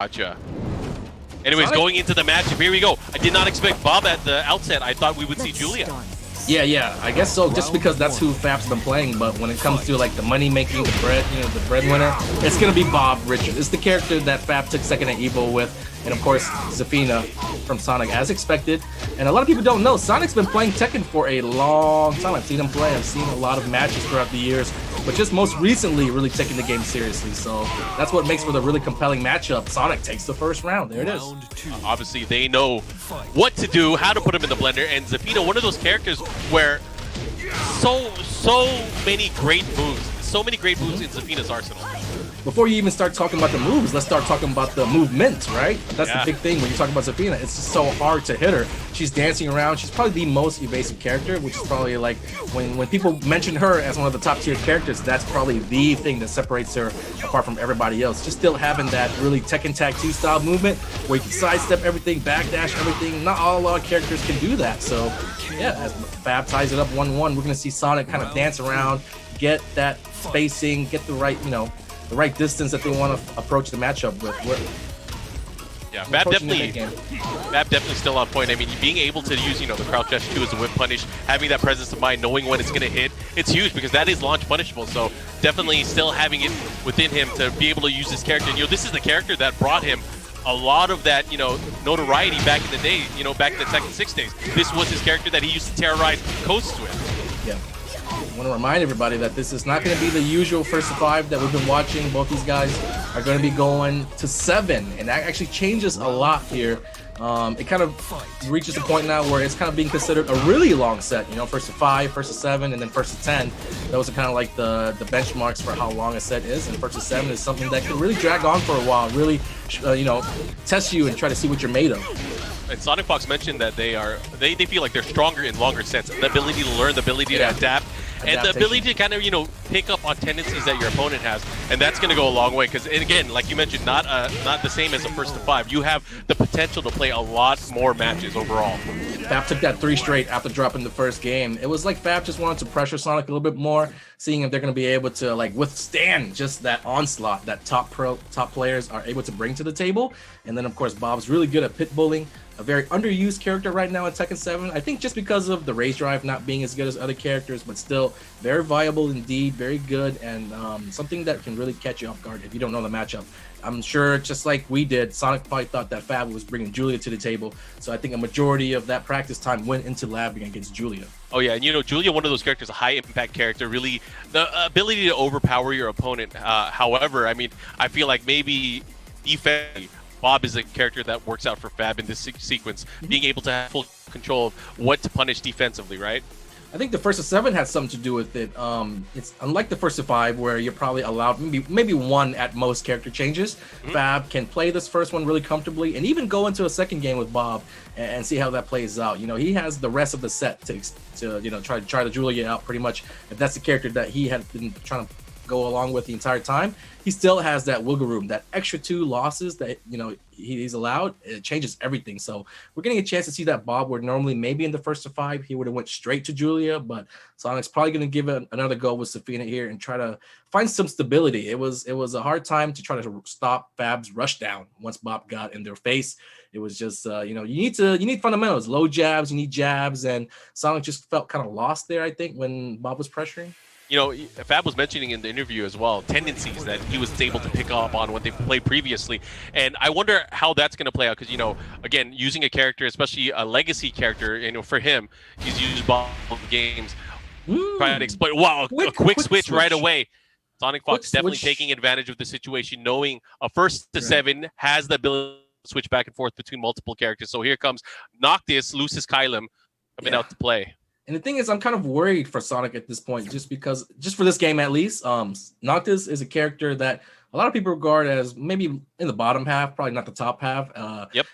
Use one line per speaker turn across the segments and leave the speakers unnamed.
Gotcha. Anyways, going into the matchup, here we go. I did not expect Bob at the outset. I thought we would see Julia.
Yeah, I guess so, just because that's who Fab's been playing, but when it comes to like the money making, the bread, the breadwinner, it's gonna be Bob Richards. It's the character that Fab took second at Evo with, and of course, Zafina from Sonic, as expected. And a lot of people don't know, Sonic's been playing Tekken for a long time. I've seen him play, I've seen a lot of matches throughout the years, but just most recently really taking the game seriously. So that's what makes for the really compelling matchup. Sonic takes the first round, there it is.
Obviously, they know what to do, how to put him in the blender, and Zafina, one of those characters where so many great moves in Zafina's arsenal.
Before you even start talking about the moves, let's start talking about the movement, right? That's the big thing when you're talking about Zafina. It's just so hard to hit her. She's dancing around. She's probably the most evasive character, which is probably like when people mention her as one of the top tier characters, that's probably the thing that separates her apart from everybody else. Just still having that really Tekken Tag 2 style movement where you can sidestep everything, backdash everything. Not a lot of characters can do that. So yeah, as Fab ties it up 1-1, we're gonna see Sonic kind of dance around, get that spacing, get the right, the right distance that they want to approach the matchup with.
Yeah, Fab definitely still on point. I mean, being able to use, the crouch dash 2 as a whip punish, having that presence of mind, knowing when it's going to hit, it's huge because that is launch punishable. So definitely still having it within him to be able to use this character. And, this is the character that brought him a lot of that, notoriety back in the day, back in the Tekken 6 days. This was his character that he used to terrorize coasts with.
Yeah. I want to remind everybody that this is not going to be the usual first to 5 that we've been watching. Both these guys are going to be going to 7, and that actually changes a lot here. It kind of reaches a point now where it's kind of being considered a really long set. First to 5, first to 7, and then first to 10. Those are kind of like the benchmarks for how long a set is. And first to 7 is something that can really drag on for a while, really, test you and try to see what you're made of.
And SonicFox mentioned that they feel like they're stronger in longer sets. The ability to learn, the ability to adapt, and the ability to kind of, pick up on tendencies that your opponent has. And that's going to go a long way because, again, like you mentioned, not the same as a first to 5. You have the potential to play a lot more matches overall.
Fab took that 3 straight after dropping the first game. It was like Fab just wanted to pressure Sonic a little bit more, seeing if they're going to be able to withstand just that onslaught that top players are able to bring to the table. And then, of course, Bob's really good at pit bullying. A very underused character right now in Tekken 7. I think just because of the rage drive not being as good as other characters, but still very viable indeed, very good, and something that can really catch you off guard if you don't know the matchup. I'm sure, just like we did, Sonic probably thought that Fab was bringing Julia to the table, so I think a majority of that practice time went into labbing against Julia.
Oh yeah, and Julia, one of those characters, a high impact character, really the ability to overpower your opponent. However, I mean, I feel like maybe defensively, Bob is a character that works out for Fab in this sequence, being able to have full control of what to punish defensively, right?
I think the first to 7 has something to do with it. It's unlike the first to 5 where you're probably allowed maybe 1 at most character changes. Fab can play this first one really comfortably and even go into a second game with Bob and see how that plays out. He has the rest of the set to try to Julia out pretty much. If that's the character that he had been trying to go along with the entire time, he still has that wiggle room, that extra 2 losses that he's allowed. It changes everything. So we're getting a chance to see that Bob, where normally maybe in the first to 5 he would have went straight to Julia, but Sonic's probably going to give it another go with Zafina here and try to find some stability. It was a hard time to try to stop Fab's rush down once Bob got in their face. It was just you need fundamentals, low jabs, you need jabs, and Sonic just felt kind of lost there, I think, when Bob was pressuring.
Fab was mentioning in the interview as well, tendencies that he was able to pick up on what they played previously. And I wonder how that's going to play out because, again, using a character, especially a legacy character, for him, he's used both games, trying to exploit. Wow, a quick switch right away. SonicFox definitely taking advantage of the situation, knowing a first to 7 has the ability to switch back and forth between multiple characters. So here comes Noctis, Lucis Kylum coming out to play.
And the thing is, I'm kind of worried for Sonic at this point, just for this game at least. Noctis is a character that a lot of people regard as maybe in the bottom half, probably not the top half.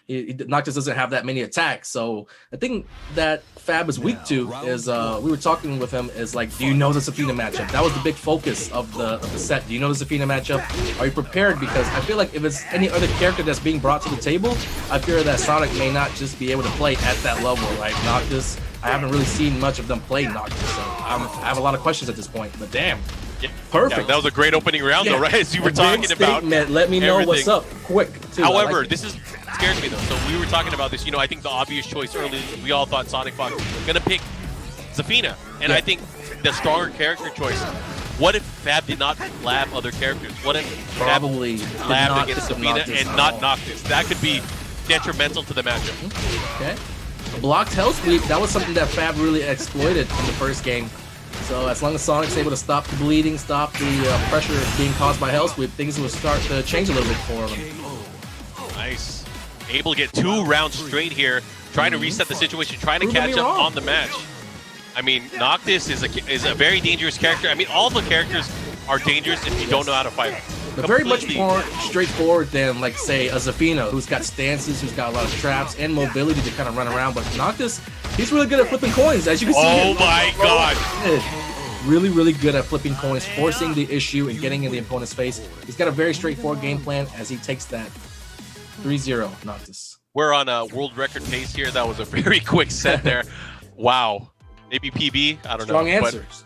Noctis doesn't have that many attacks. So the thing that Fab is weak to is, we were talking with him, is like, do you know the Zafina matchup? That was the big focus of the set. Do you know the Zafina matchup? Are you prepared? Because I feel like if it's any other character that's being brought to the table, I fear that Sonic may not just be able to play at that level, right? Noctis, I haven't really seen much of them play Noctis, so I have a lot of questions at this point, but damn.
Yeah.
Perfect.
Yeah, that was a great opening round, though, right? As you were talking about.
Let me know what's up, quick. Too.
However,
like
this scares me though. So we were talking about this. You know, I think the obvious choice early. We all thought SonicFox was gonna pick Zafina, and I think the stronger character choice. What if Fab did not lab other characters? What if
probably
Fab labbed against Zafina and not Noctis? That could be detrimental to the matchup.
Okay. A blocked hell sweep, that was something that Fab really exploited in the first game. So as long as Sonic's able to stop the bleeding, stop the pressure being caused by hell sweep, things will start to change a little bit for him.
Nice. Able to get 2 rounds straight here, trying to reset the situation, trying to catch up on the match. I mean, Noctis is a very dangerous character. I mean, all the characters are dangerous if you don't know how to fight them.
But very much more straightforward than, like, say, a Zafina, who's got stances, who's got a lot of traps and mobility to kind of run around. But Noctis, he's really good at flipping coins, as you can see.
Oh my god!
Really, really good at flipping coins, forcing the issue and getting in the opponent's face. He's got a very straightforward game plan as he takes that 3-0 Noctis.
We're on a world record pace here. That was a very quick set there. Wow. Maybe PB? I don't know.
Strong answers.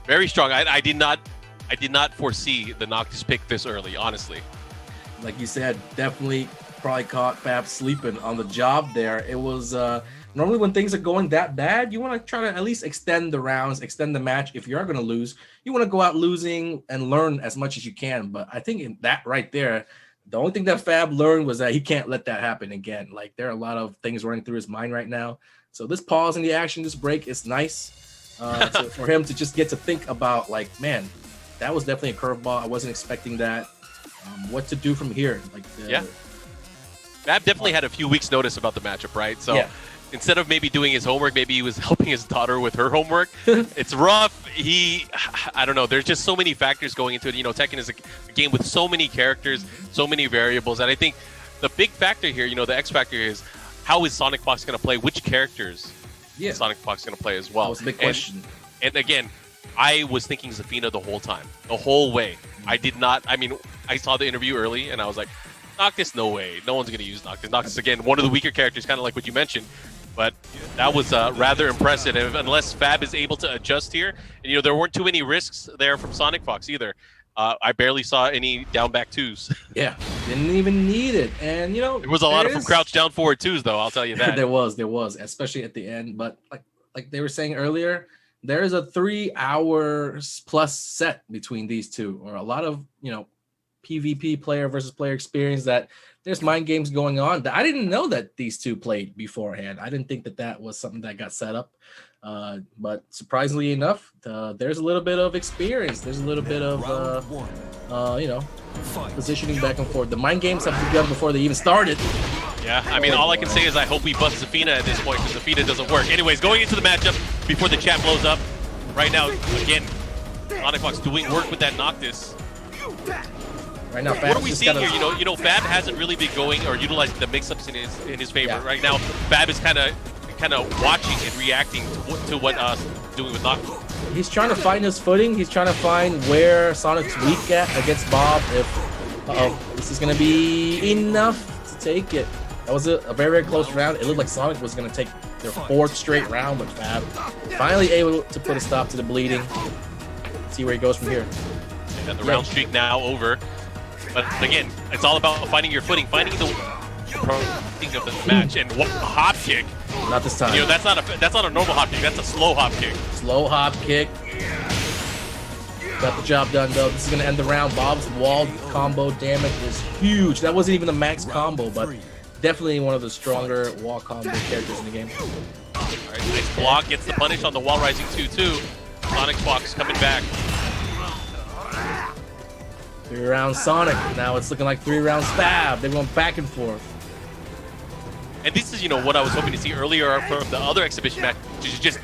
Very strong. I did not foresee the Noctis pick this early, honestly.
Like you said, definitely probably caught Fab sleeping on the job there. It was normally when things are going that bad, you want to try to at least extend the rounds, extend the match. If you are going to lose, you want to go out losing and learn as much as you can. But I think in that right there, the only thing that Fab learned was that he can't let that happen again. Like, there are a lot of things running through his mind right now. So this pause in the action, this break is nice for him to just get to think about, like, man, that was definitely a curveball. I wasn't expecting that. What to do from here? Like,
Fab definitely had a few weeks' notice about the matchup, right? So instead of maybe doing his homework, maybe he was helping his daughter with her homework. It's rough. I don't know. There's just so many factors going into it. You know, Tekken is a game with so many characters, so many variables, and I think the big factor here, you know, the X factor is how is SonicFox going to play? Which characters is SonicFox going to play as well?
That was a big question.
And again, I was thinking Zafina the whole time, the whole way. I did not. I mean, I saw the interview early, and I was like, Noctis, no way. No one's going to use Noctis. Noctis, again, one of the weaker characters, kind of like what you mentioned. But that was rather impressive. Unless Fab is able to adjust here, and you know there weren't too many risks there from SonicFox either. I barely saw any down back twos.
Yeah, didn't even need it, and you know
there was a lot of from crouch down forward twos, though. I'll tell you that.
there was, especially at the end. But like they were saying earlier, there is a 3 hours plus set between these two, or a lot of PvP player versus player experience that. There's mind games going on. I didn't know that these two played beforehand. I didn't think that was something that got set up. But surprisingly enough, there's a little bit of experience. There's a little bit of, positioning back and forth. The mind games have begun before they even started.
Yeah, I mean, all I can say is I hope we bust Zafina at this point because Zafina doesn't work. Anyways, going into the matchup before the chat blows up. Right now, again, SonicFox doing work with that Noctis.
Right now,
what are we seeing here? You know, Fab hasn't really been going or utilizing the mix-ups in his favor. Yeah. Right now, Fab is kind of watching and reacting to what doing with Noctis.
He's trying to find his footing. He's trying to find where Sonic's weak at against Bob. If this is going to be enough to take it. That was a very, very close round. It looked like Sonic was going to take their 4th straight round, but Fab finally able to put a stop to the bleeding. See where he goes from here.
And the round streak now over. But again, it's all about finding your footing, finding the thing of the match, and what hop kick.
Not this time.
You know, that's not a normal hop kick. That's a slow hop kick.
Slow hop kick. Got the job done though. This is gonna end the round. Bob's wall combo damage is huge. That wasn't even a max combo, but definitely one of the stronger wall combo characters in the game.
All right, nice block. Gets the punish on the wall rising 2-2. SonicFox coming back.
3 rounds Sonic. Now it's looking like 3 rounds Fab. They went back and forth.
And this is, what I was hoping to see earlier from the other exhibition match, which is just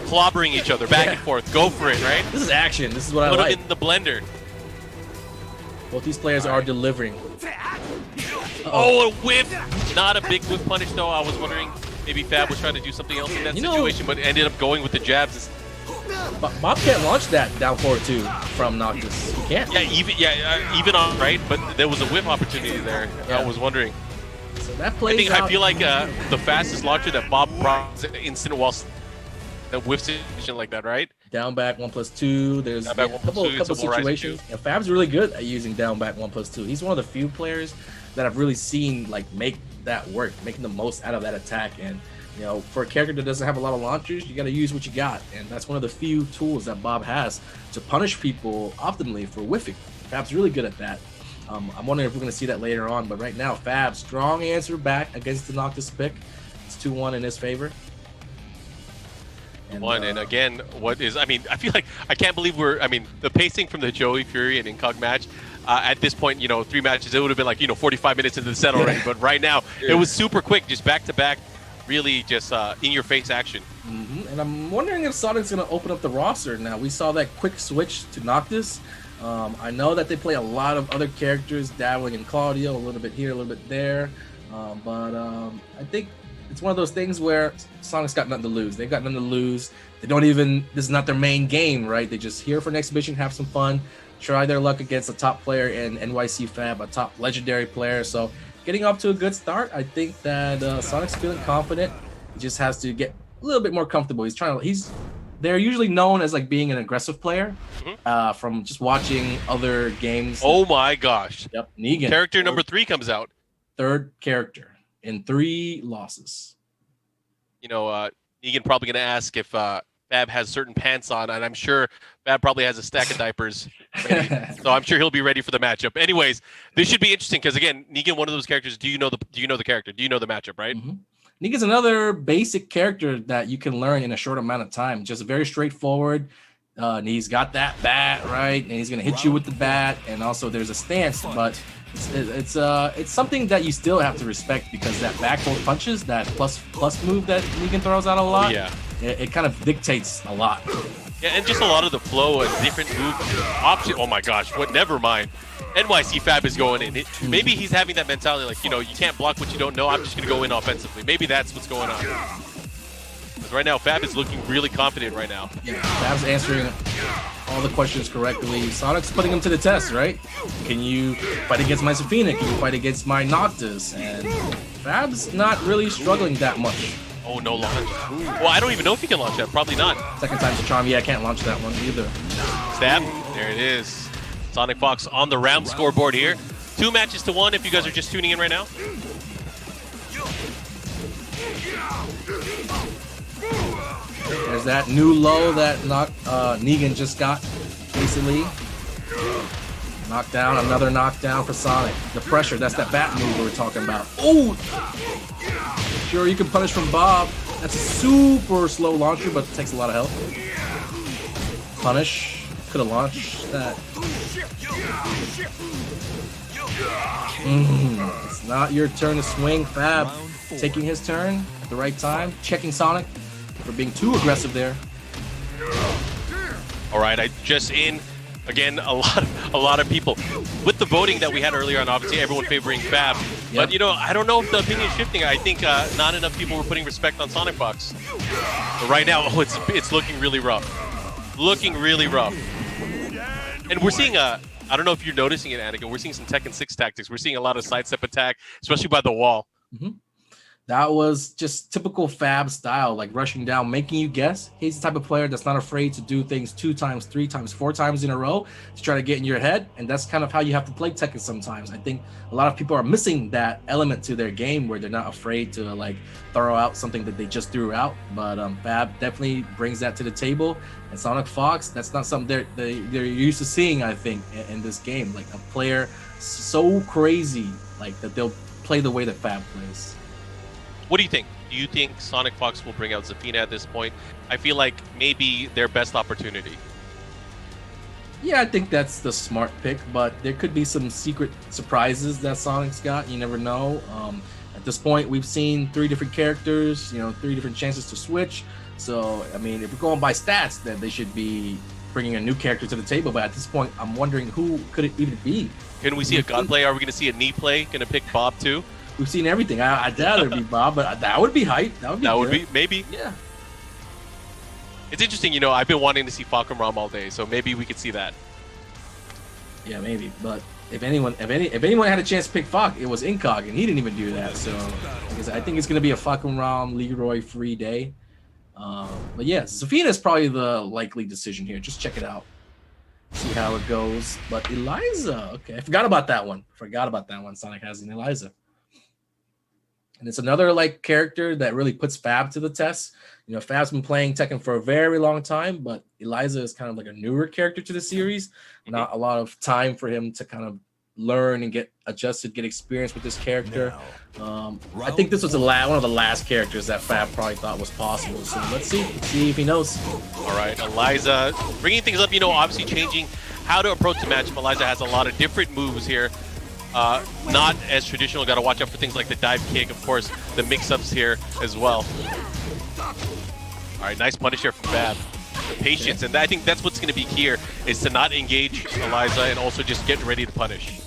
clobbering each other back and forth. Go for it, right?
This is action. This is what I like.
Put them in the blender.
Both these players are delivering.
Oh, a whip! Not a big whip punish, though. I was wondering maybe Fab was trying to do something else in that situation, but ended up going with the jabs.
Bob can't launch that down forward 2 from Noctis. He can't.
Yeah, even on right, but there was a whip opportunity there. Yeah. I was wondering.
So that plays
I feel like the fastest launcher that Bob brought is an instant while the whip situation like that, right?
Down back 1+2. There's
Down back
a
1+2,
couple
it's a full rise
situations. Yeah, Fab's really good at using down back 1+2. He's one of the few players that I've really seen like make that work, making the most out of that attack. And you know, for a character that doesn't have a lot of launchers, you got to use what you got, and that's one of the few tools that Bob has to punish people optimally for whiffing. Fab's really good at that. I'm wondering if we're going to see that later on, but right now, Fab, strong answer back against the Noctis pick. It's 2-1 in his favor.
And again, I feel like I can't believe the pacing from the Joey Fury and Incog match, at this point, 3 matches, it would have been like, 45 minutes into the set already. But right now, it was super quick, just back to back, really just in your face action.
And I'm wondering if Sonic's going to open up the roster now. We saw that quick switch to Noctis. I know that they play a lot of other characters, dabbling in Claudio, a little bit here, a little bit there. But I think it's one of those things where Sonic's got nothing to lose. They've got nothing to lose. They don't even, this is not their main game, right? They just here for an exhibition, have some fun, try their luck against a top player in NYCFab, a top legendary player. So getting off to a good start. I think that Sonic's feeling confident. He just has to get a little bit more comfortable. They're usually known as like being an aggressive player from just watching other games.
Oh my gosh.
Yep, Negan.
Character number 3 comes out.
Third character in 3 losses.
Negan probably going to ask if Fab has certain pants on, and I'm sure Fab probably has a stack of diapers ready. So I'm sure he'll be ready for the matchup. Anyways, this should be interesting because again, Negan, one of those characters. Do you know the character? Do you know the matchup? Right.
Negan's another basic character that you can learn in a short amount of time. Just very straightforward. And he's got that bat right, and he's gonna hit you with the bat, and also there's a stance, but it's something that you still have to respect because that back hold punches, that plus move that Negan throws out a lot. It kind of dictates a lot.
Yeah, and just a lot of the flow and different move option. Oh my gosh, never mind. NYCFab is going in. Maybe he's having that mentality like, you can't block what you don't know. I'm just going to go in offensively. Maybe that's what's going on. Because right now, Fab is looking really confident right now.
Yeah, Fab's answering all the questions correctly. Sonic's putting him to the test, right? Can you fight against my Zafina? Can you fight against my Noctis? And Fab's not really struggling that much.
Oh, no launch. Well, I don't even know if he can launch that. Probably not.
Second time's a charm. Yeah, I can't launch that one either.
Stab. There it is. SonicFox on the round scoreboard here. 2 matches to 1 if you guys are just tuning in right now.
There's that new low that Negan just got recently. Knockdown, another knockdown for Sonic. The pressure, that's that bat move we were talking about. Oh! Sure, you can punish from Bob. That's a super slow launcher, but it takes a lot of health. Punish. Could have launched that. It's not your turn to swing. Fab taking his turn at the right time. Checking Sonic for being too aggressive there.
All right, I just in. Again, a lot of people. With the voting that we had earlier on, obviously everyone favoring Fab. Yep. But, I don't know if the opinion's shifting. I think not enough people were putting respect on SonicFox. But right now, it's looking really rough. Looking really rough. And we're seeing I don't know if you're noticing it, Anakin. We're seeing some Tekken 6 tactics. We're seeing a lot of sidestep attack, especially by the wall.
That was just typical Fab style, like rushing down, making you guess. He's the type of player that's not afraid to do things 2 times, 3 times, 4 times in a row to try to get in your head. And that's kind of how you have to play Tekken sometimes. I think a lot of people are missing that element to their game where they're not afraid to like throw out something that they just threw out. But Fab definitely brings that to the table. And SonicFox, that's not something they're used to seeing, I think, in this game. Like a player so crazy, like that they'll play the way that Fab plays.
What do you think? Do you think SonicFox will bring out Zafina at this point? I feel like maybe their best opportunity.
Yeah, I think that's the smart pick, but there could be some secret surprises that Sonic's got. You never know. At this point, we've seen 3 different characters, 3 different chances to switch. So, I mean, if we're going by stats, then they should be bringing a new character to the table. But at this point, I'm wondering who could it even be?
Can we see a gun play? Are we going to see a knee play? Going to pick Bob too?
We've seen everything. I doubt it'd be Bob, but that would be hype. That would be
maybe.
Yeah.
It's interesting, I've been wanting to see Falcon Rom all day, so maybe we could see that.
Yeah, maybe. But if anyone had a chance to pick Falcon, it was Incog, and he didn't even do that. So I think it's gonna be a Falcon Rom Leroy free day. But yeah, Zafina is probably the likely decision here. Just check it out. See how it goes. But Eliza, okay. I forgot about that one. Sonic has an Eliza. And it's another like character that really puts Fab to the test. You know, Fab's been playing Tekken for a very long time, but Eliza is kind of like a newer character to the series. Not a lot of time for him to kind of learn and get adjusted, get experience with this character. I think this was one of the last characters that Fab probably thought was possible. So let's see if he knows.
All right, Eliza bringing things up, you know, obviously changing how to approach the match. Eliza has a lot of different moves here. Not as traditional. Got to watch out for things like the dive kick, of course, the mix-ups here as well. All right, nice punish here from Fab. The patience, and I think that's what's going to be key here, is to not engage Eliza and also just get ready to punish.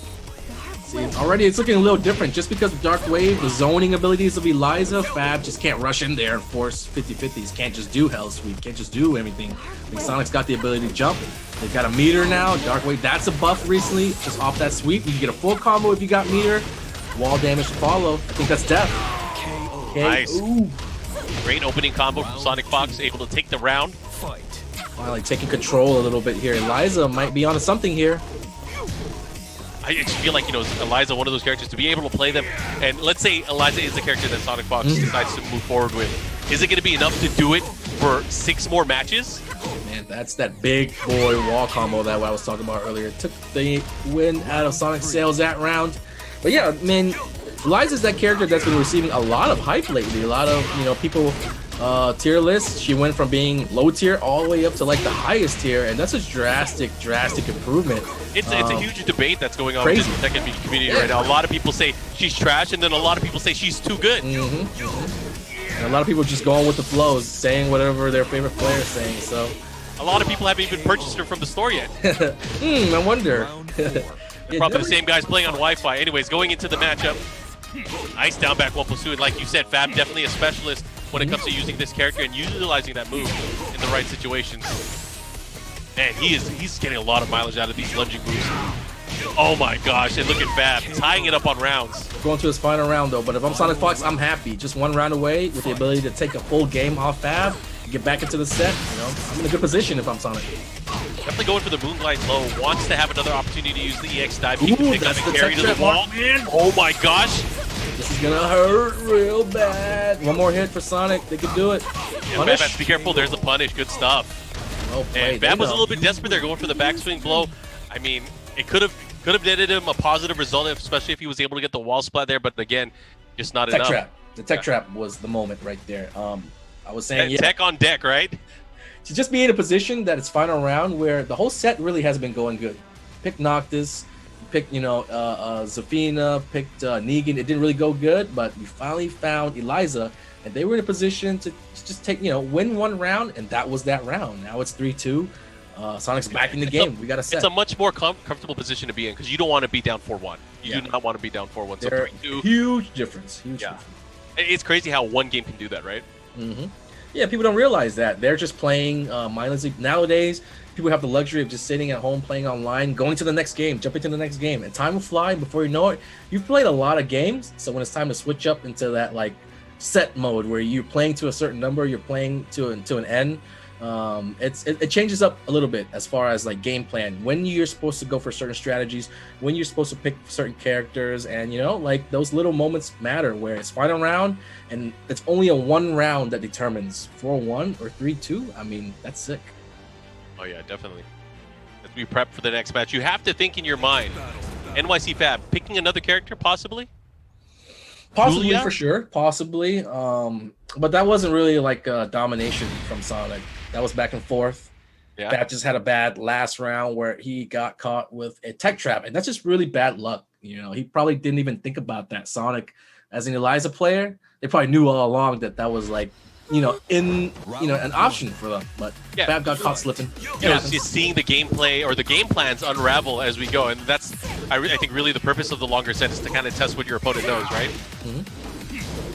See, already it's looking a little different. Just because of Dark Wave, the zoning abilities of Eliza, Fab just can't rush in there and force 50-50s. Can't just do Hell Sweep. Can't just do everything. I think Sonic's got the ability to jump. They've got a meter now. Dark Wave, that's a buff recently. Just off that sweep, you can get a full combo if you got meter. Wall damage to follow. I think that's death. Okay.
Nice.
Ooh.
Great opening combo from SonicFox, able to take the round.
Finally taking control a little bit here. Eliza might be onto something here.
I just feel like, you know, Eliza, one of those characters, to be able to play them. And let's say Eliza is the character that SonicFox decides to move forward with. Is it going to be enough to do it for 6 more matches?
Man, that's that big boy wall combo that I was talking about earlier. Took the win out of Sonic Sales that round. But yeah, man, Eliza's that character that's been receiving a lot of hype lately. A lot of, you know, people tier list. She went from being low tier all the way up to like the highest tier, and that's a drastic improvement.
It's a huge debate that's going on
crazy.
within the Tekken community right now. A lot of people say she's trash, and then a lot of people say she's too good.
And a lot of people just going with the flows, saying whatever their favorite player is saying. So
a lot of people haven't even purchased her from the store yet.
I wonder.
Probably the same guys playing on Wi-Fi. Anyways, going into the matchup, nice down back 1+2, and like you said, Fab definitely a specialist when it comes to using this character and utilizing that move in the right situations. Man, he's getting a lot of mileage out of these lunging moves. Oh my gosh, and look at Fab tying it up on rounds.
Going to his final round though, but if I'm SonicFox, I'm happy. Just one round away with the ability to take a full game off Fab, get back into the set. You know, I'm in a good position if I'm Sonic.
Definitely going for the Moonlight low. Wants to have another opportunity to use the EX dive. He can pick up
that's
and
the
carry to the
tech
wall.
trap, man.
Oh my gosh.
This is gonna hurt real bad. One more hit for Sonic. They could do it.
Yeah, Fab has to be careful. There's a punish. Good stuff.
Well played.
And Fab was a little bit desperate there, going for the backswing blow. I mean, it could have netted him a positive result, especially if he was able to get the wall splat there. But again, just not enough.
Trap. The tech trap was the moment right there. I was saying,
Tech on deck, right?
To just be in a position that it's final round where the whole set really hasn't been going good. Pick Noctis, picked, you know, Zafina, picked Negan. It didn't really go good, but we finally found Eliza, and they were in a position to just take, you know, win one round, and that was that round. Now it's 3-2. Sonic's back in the game. We got a set.
It's a much more comfortable position to be in because you don't want to be down 4-1. You do not want to be down 4-1. So 3-2.
Huge difference. Huge difference.
It's crazy how one game can do that, right?
Yeah, people don't realize that. They're just playing mindlessly. Nowadays, people have the luxury of just sitting at home, playing online, going to the next game, jumping to the next game, and time will fly. And before you know it, you've played a lot of games. So when it's time to switch up into that like set mode where you're playing to a certain number, you're playing to an end, it changes up a little bit as far as like game plan, when you're supposed to go for certain strategies, when you're supposed to pick certain characters, and you know, like those little moments matter where it's final round and it's only a one round that determines 4-1 or 3-2. I mean, that's sick.
Oh yeah, definitely. As we prep for the next match, you have to think in your mind, NYCFab picking another character possibly
Julia? For sure, possibly, but that wasn't really like a domination from Sonic. That was back and forth. Yeah. Fab just had a bad last round where he got caught with a tech trap, and that's just really bad luck. You know, he probably didn't even think about that. Sonic, as an Eliza player, they probably knew all along that that was like, you know, an option for them. But yeah, Fab got caught slipping.
You know, just seeing the gameplay or the game plans unravel as we go, and that's I think really the purpose of the longer set is to kind of test what your opponent knows, right?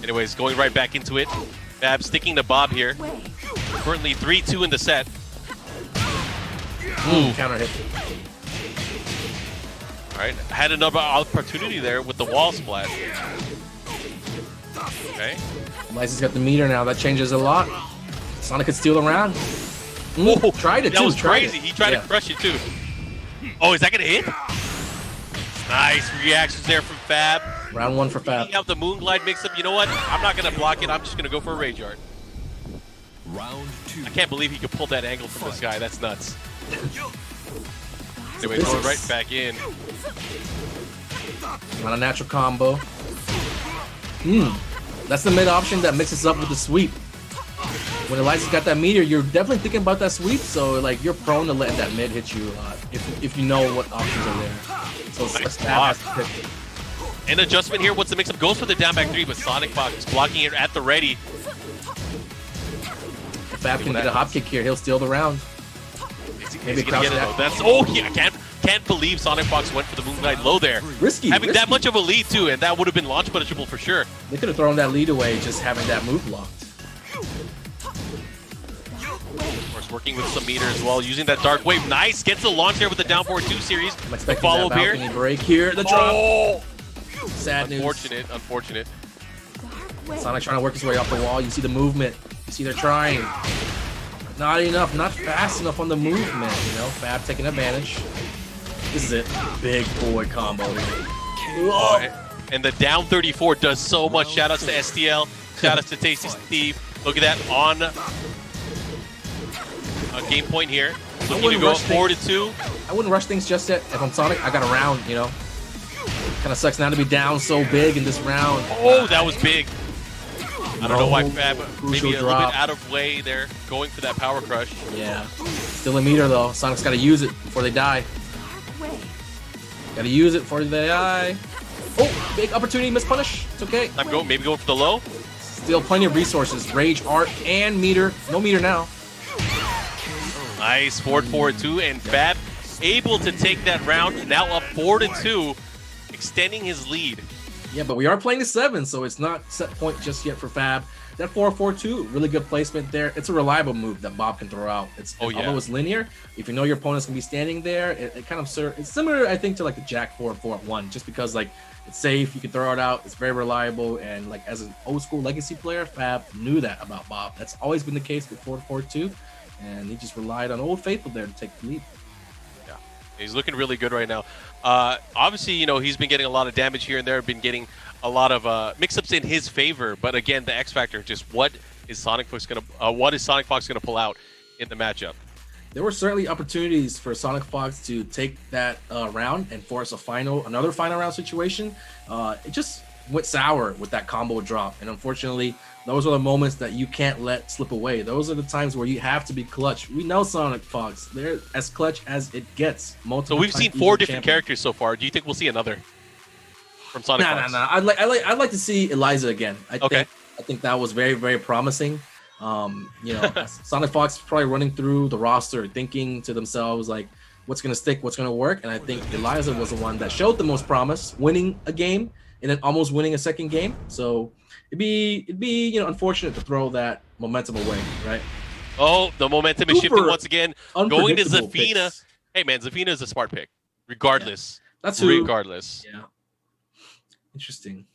Anyways, going right back into it. Fab sticking to Bob here. Currently 3-2 in the set.
Counter hit.
All right, had another opportunity there with the wall splat. Okay.
Eliza's got the meter now. That changes a lot. Sonic could steal the round.
Oh,
tried it
that
too.
was
tried
crazy.
It.
He tried to crush it too. Oh, is that gonna hit? Nice reactions there from Fab.
Round 1 for Fab.
He have the Moonglide mix-up. You know what? I'm not gonna block it. I'm just gonna go for a Rage Art.
Round 2.
I can't believe he could pull that angle from this guy. That's nuts. Anyway, throw it right back in.
Not a natural combo. That's the mid option that mixes up with the sweep. When Eliza's got that meteor, you're definitely thinking about that sweep, so like you're prone to letting that mid hit you a lot if you know what options are there. So
Nice
Fab has to pick.
An adjustment here. What's the mix-up? Goes for the down back 3, but SonicFox is blocking it at the ready.
If Fab can get a hop kick here, he'll steal the round.
Maybe gonna get it though. That's I can't believe SonicFox went for the Moonglide low there.
Risky.
Having that much of a lead too, and that would have been launch punishable for sure.
They could have thrown that lead away just having that move locked.
Of course, working with some meter as well, using that Dark Wave. Nice, gets the launch there with the down forward 2 series.
I'm expecting
follow
that
here.
balcony break here. The drop.
Oh,
Sad news.
Unfortunate.
Sonic trying to work his way off the wall. You see the movement. You see they're trying. Not enough. Not fast enough on the movement. You know, Fab taking advantage. This is it. Big boy combo.
Oh, and the down 34 does so much. Shoutouts to STL. Shoutouts to Tasty Steve. Look at that on game point here. Looking to go 4-2.
I wouldn't rush things just yet. If I'm Sonic, I got a round, you know. Kind of sucks now to be down so big in this round.
Oh, that was big. I don't know why Fab maybe a little
drop.
bit out of way there, going for that power crush.
Yeah. Still a meter though. Sonic's got to use it before they die. Got to use it before they die. Oh, big opportunity, mispunish. It's okay.
Maybe going for the low.
Still plenty of resources. Rage, art, and meter. No meter now.
Nice, forward 2, and Fab able to take that round. Now up 4-2, extending his lead.
Yeah, but we are playing the 7, so it's not set point just yet for Fab. That 4-4-2, really good placement there. It's a reliable move that Bob can throw out. Although it's linear, if you know your opponent's gonna be standing there, it kind of it's similar, I think, to like the Jack 4-4-1, just because like it's safe, you can throw it out, it's very reliable, and like as an old school legacy player, Fab knew that about Bob. That's always been the case with 4-4-2, and he just relied on Old Faithful there to take the lead.
Yeah, he's looking really good right now. Obviously, you know, he's been getting a lot of damage here and there, been getting a lot of mix-ups in his favor, but again, the X factor, just what is SonicFox gonna pull out in the matchup?
There were certainly opportunities for SonicFox to take that round and force another final round situation. It just went sour with that combo drop, and unfortunately, those are the moments that you can't let slip away. Those are the times where you have to be clutch. We know SonicFox; they're as clutch as it gets.
So we've seen 4 different characters so far. Do you think we'll see another from SonicFox?
No. I'd like to see Eliza again. I think that was very, very promising. You know, SonicFox is probably running through the roster, thinking to themselves like, what's gonna stick, what's gonna work, and I think Eliza was the one that showed the most promise, winning a game and then almost winning a second game. So it'd be you know, unfortunate to throw that momentum away, right?
Oh, the momentum is shifting once again, going to Zafina.
Picks.
Hey man, Zafina is a smart pick, regardless.
Yeah. That's
regardless.
Yeah. Interesting.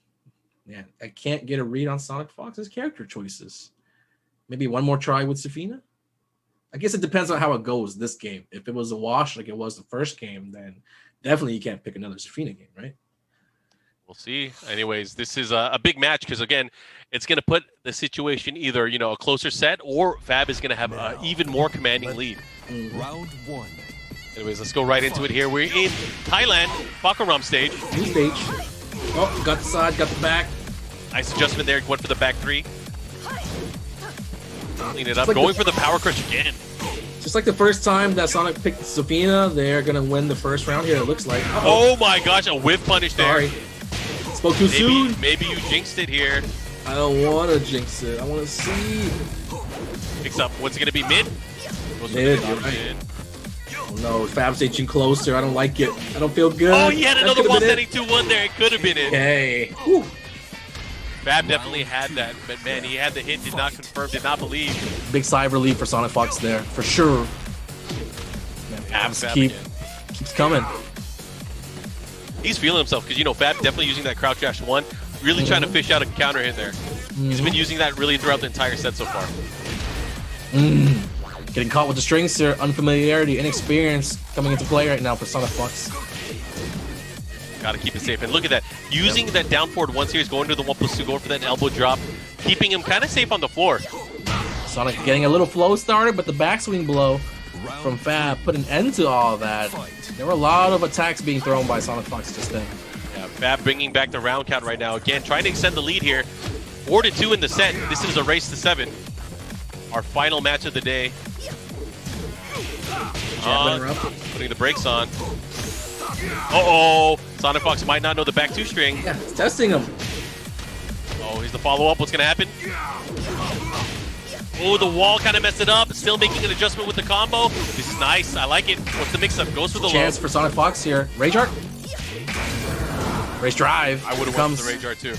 Yeah, I can't get a read on SonicFox's character choices. Maybe one more try with Zafina? I guess it depends on how it goes this game. If it was a wash like it was the first game, then definitely you can't pick another Zafina game, right?
We'll see. Anyways, this is a big match because, again, it's going to put the situation either, you know, a closer set or Fab is going to have an even more commanding lead.
Round 1.
Anyways, let's go right into it here. We're in Thailand, Bakaram stage.
New stage. Oh, got the side, got the back.
Nice adjustment there. Went for the back 3. Clean it up.
Like
Going for the power crush again.
Just like the first time that Sonic picked Zafina, they're going to win the first round here, it looks like.
Oh my gosh, a whiff punish there.
Sorry. Spoke too soon.
Maybe you jinxed it here.
I don't want to jinx it. I want to see.
Picks up. What's it going to be? Mid?
Mid, you're right. Oh no, Fab's inching closer. I don't like it. I don't feel good.
Oh, he had another wall setting 2-1 there. It could have been it.
Okay. Whew.
Fab definitely had that, but man, he had the hit, did not confirm, did not believe.
Big sigh of relief for SonicFox there, for sure. Man, Fab's keeps coming.
He's feeling himself because, you know, Fab definitely using that crouch dash 1, really trying to fish out a counter hit there. He's been using that really throughout the entire set so far.
Getting caught with the strings here, unfamiliarity, inexperience coming into play right now for SonicFox.
Gotta keep it safe. And look at that. Using that down forward 1 series, going to the 1+2, going for that elbow drop, keeping him kind of safe on the floor.
Sonic getting a little flow started, but the backswing blow from Fab put an end to all of that. There were a lot of attacks being thrown by SonicFox just then.
Yeah, Fab bringing back the round count right now. Again, trying to extend the lead here. 4-2 in the set. This is a race to 7. Our final match of the day. Putting the brakes on. Uh-oh! SonicFox might not know the back 2 string.
Yeah, it's testing him.
Oh, here's the follow-up. What's going to happen? Oh, the wall kind of messed it up. Still making an adjustment with the combo. This is nice. I like it. What's the mix-up? Goes for the
Chance
low.
for SonicFox here. Rage Art. Race drive.
I would have went for the Rage Art too.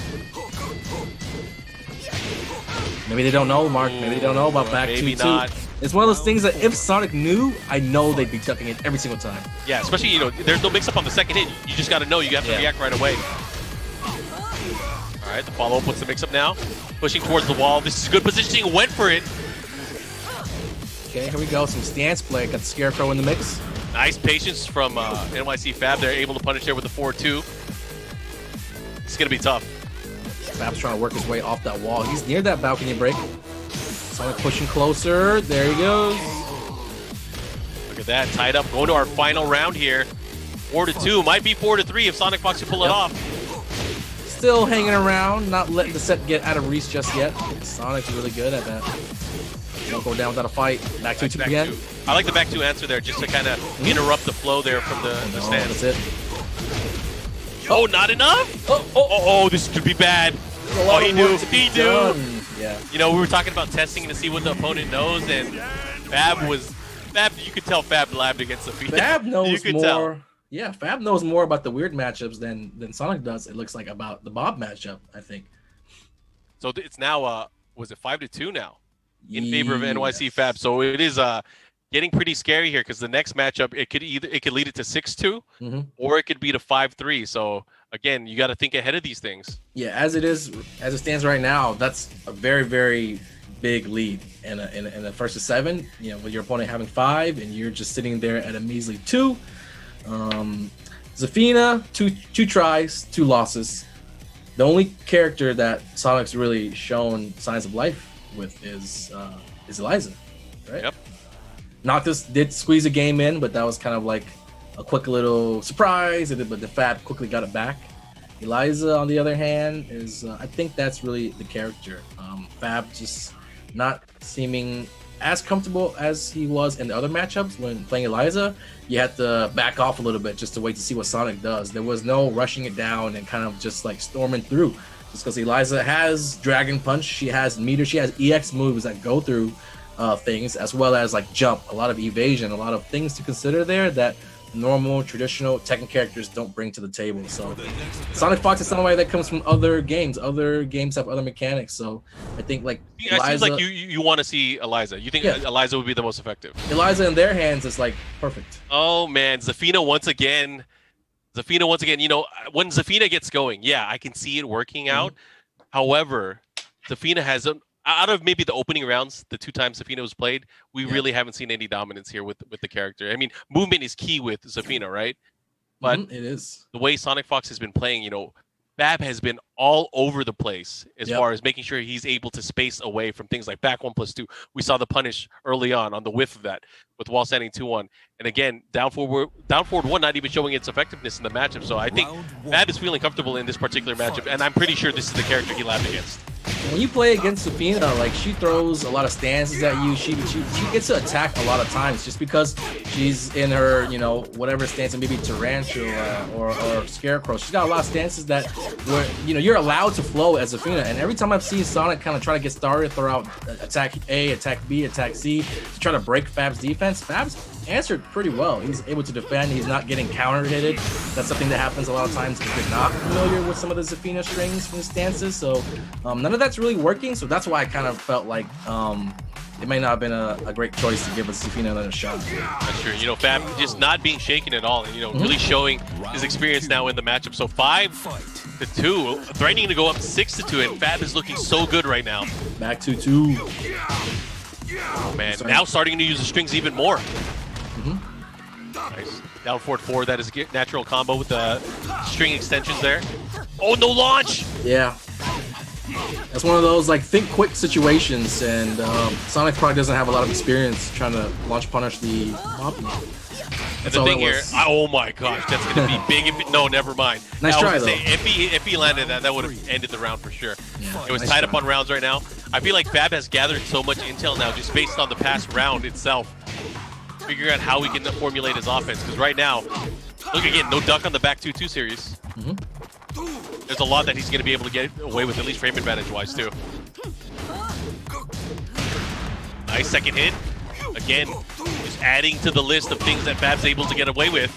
Maybe they don't know, Mark. Maybe they don't know about back 2-2.
Maybe not.
It's one of those things that if Sonic knew, I know they'd be ducking it every single time.
Yeah, especially, you know, there's no mix-up on the second hit. You just got to know. You have to react right away. All right, the follow-up. What's the mix-up now? Pushing towards the wall. This is good positioning. Went for it.
Okay, here we go. Some stance play. Got the Scarecrow in the mix.
Nice patience from NYCFab. They're able to punish there with the 4-2. It's going to be tough.
Fab's trying to work his way off that wall. He's near that balcony break. Sonic pushing closer. There he goes.
Look at that. Tied up. Going to our final round here. 4-2. Might be 4-3 if SonicFox can pull it off.
Still hanging around. Not letting the set get out of reach just yet. Sonic's really good at that. Won't go down without a fight. Back 2-2 again.
I like the back 2 answer there just to kind of interrupt the flow there from the stance.
That's it.
Oh, not enough? Oh, this could be bad. Oh, he knew. He knew.
Yeah.
You know, we were talking about testing to see what the opponent knows, and Fab, you could tell Fab labbed against the feet.
Fab knows
you could
more.
Tell.
Yeah, Fab knows more about the weird matchups than Sonic does. It looks like about the Bob matchup, I think.
So it's now, was it 5-2 now in favor of NYCFab? So it is getting pretty scary here because the next matchup it could lead it to 6-2 or it could be to 5-3. So again, you got to think ahead of these things.
Yeah, as it stands right now, that's a very, very big lead in a first to 7. You know, with your opponent having 5 and you're just sitting there at a measly 2. Zafina, two tries, 2 losses. The only character that Sonic's really shown signs of life with is Eliza, right?
Yep.
Noctis did squeeze a game in, but that was kind of like a quick little surprise, but the Fab quickly got it back. Eliza, on the other hand, is I think that's really the character. Fab just not seeming as comfortable as he was in the other matchups when playing Eliza. You had to back off a little bit just to wait to see what Sonic does. There was no rushing it down and kind of just like storming through. Just because Eliza has Dragon Punch, she has meter, she has EX moves that go through things, as well as like jump, a lot of evasion, a lot of things to consider there that normal, traditional Tekken characters don't bring to the table. So SonicFox is somebody that comes from other games. Other games have other mechanics. So I think like
Eliza, it seems like you want to see Eliza. You think Eliza would be the most effective? Eliza
in their hands is like perfect.
Oh man, Zafina once again. You know, when Zafina gets going, yeah, I can see it working out. However, Zafina has out of maybe the opening rounds, the 2 times Zafina was played, we really haven't seen any dominance here with the character. I mean, movement is key with Zafina, right? But
it is.
The way SonicFox has been playing, you know, Fab has been all over the place as far as making sure he's able to space away from things like back 1+2. We saw the punish early on the whiff of that with wall standing 2-1. And again, down forward 1 not even showing its effectiveness in the matchup. So I think Fab is feeling comfortable in this particular matchup, and I'm pretty sure this is the character he labbed against.
When you play against Zafina, like she throws a lot of stances at you. She gets to attack a lot of times just because she's in her, you know, whatever stance, maybe Tarantula or Scarecrow. She's got a lot of stances that where, you know, you're allowed to flow as Zafina. And every time I've seen Sonic kind of try to get started, throw out attack A, attack B, attack C to try to break Fab's defense, Fab's answered pretty well. He's able to defend. He's not getting counter-hitted. That's something that happens a lot of times if you're not familiar with some of the Zafina strings from the stances. So none of that's really working. So that's why I kind of felt like it may not have been a great choice to give Zafina another shot.
That's true. You know, Fab just not being shaken at all, and you know, really showing his experience now in the matchup. So 5-2, threatening to go up 6-2, and Fab is looking so good right now.
Back 2-2.
Oh man, now starting to use the strings even more. Nice. Down forward 4, that is a natural combo with the string extensions there. Oh, no launch!
Yeah. That's one of those like think quick situations, and Sonic probably doesn't have a lot of experience trying to launch punish the Poppy.
And the thing here, oh my gosh, that's gonna be big. If no, never mind.
Nice try though.
If he landed that, that would have ended the round for sure.
Yeah,
it was
nice
tied
try.
up on rounds right now. I feel like Fab has gathered so much intel now, just based on the past round itself, figuring out how he can formulate his offense. Because right now, look again, no duck on the back 2-2 series. There's a lot that he's gonna be able to get away with, at least frame advantage wise too. Nice second hit. Again, just adding to the list of things that Fab's able to get away with.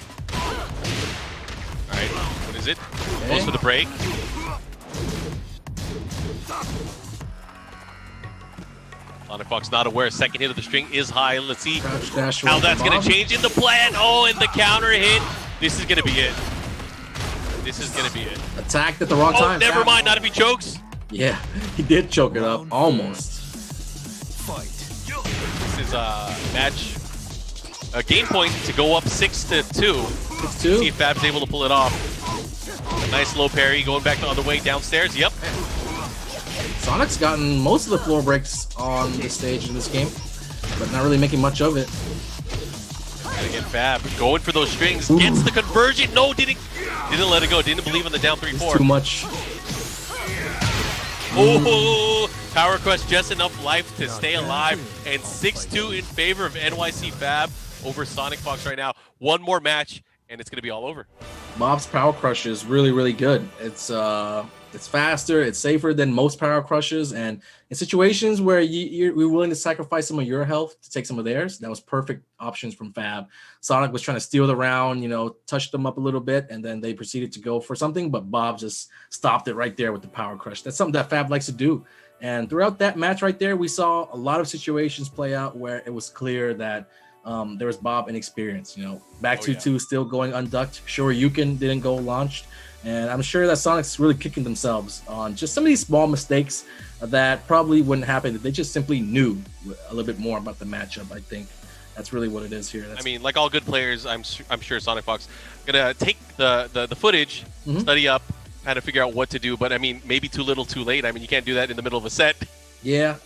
Alright, what is it? Goes for the break. SonicFox not aware. Second hit of the string is high. Let's see how that's going to change in the plan. Oh, and the counter hit. This is going to be it. This is going to be it.
Attacked at the wrong time.
Oh, never mind. Not if he chokes.
Yeah, he did choke it up. Almost.
Fight.
This is a game point to go up 6-2.
6-2.
See if Fab's able to pull it off. A nice low parry going back the other way downstairs. Yep.
Sonic's gotten most of the floor breaks on this stage in this game, but not really making much of it.
And again, Fab going for those strings. Gets the conversion. No, didn't let it go. Didn't believe in the down 3-4.
Too much.
Oh, Power Quest just enough life to stay alive, and 6-2 in favor of NYCFab over SonicFox right now. One more match, and it's going to be all over.
Bob's Power Crush is really, really good. It's faster, it's safer than most Power Crushes, and in situations where you're willing to sacrifice some of your health to take some of theirs, that was perfect options from Fab. Sonic was trying to steal the round, you know, touch them up a little bit, and then they proceeded to go for something, but Bob just stopped it right there with the Power Crush. That's something that Fab likes to do. And throughout that match right there, we saw a lot of situations play out where it was clear that there was Bob inexperienced, you know, back 2-2 still going unducked. Sure, Yukin didn't go launched. And I'm sure that Sonic's really kicking themselves on just some of these small mistakes that probably wouldn't happen if they just simply knew a little bit more about the matchup. I think that's really what it is here.
I mean, like all good players, I'm sure SonicFox gonna take the footage, study up, kind of figure out what to do. But I mean, maybe too little, too late. I mean, you can't do that in the middle of a set. Yeah,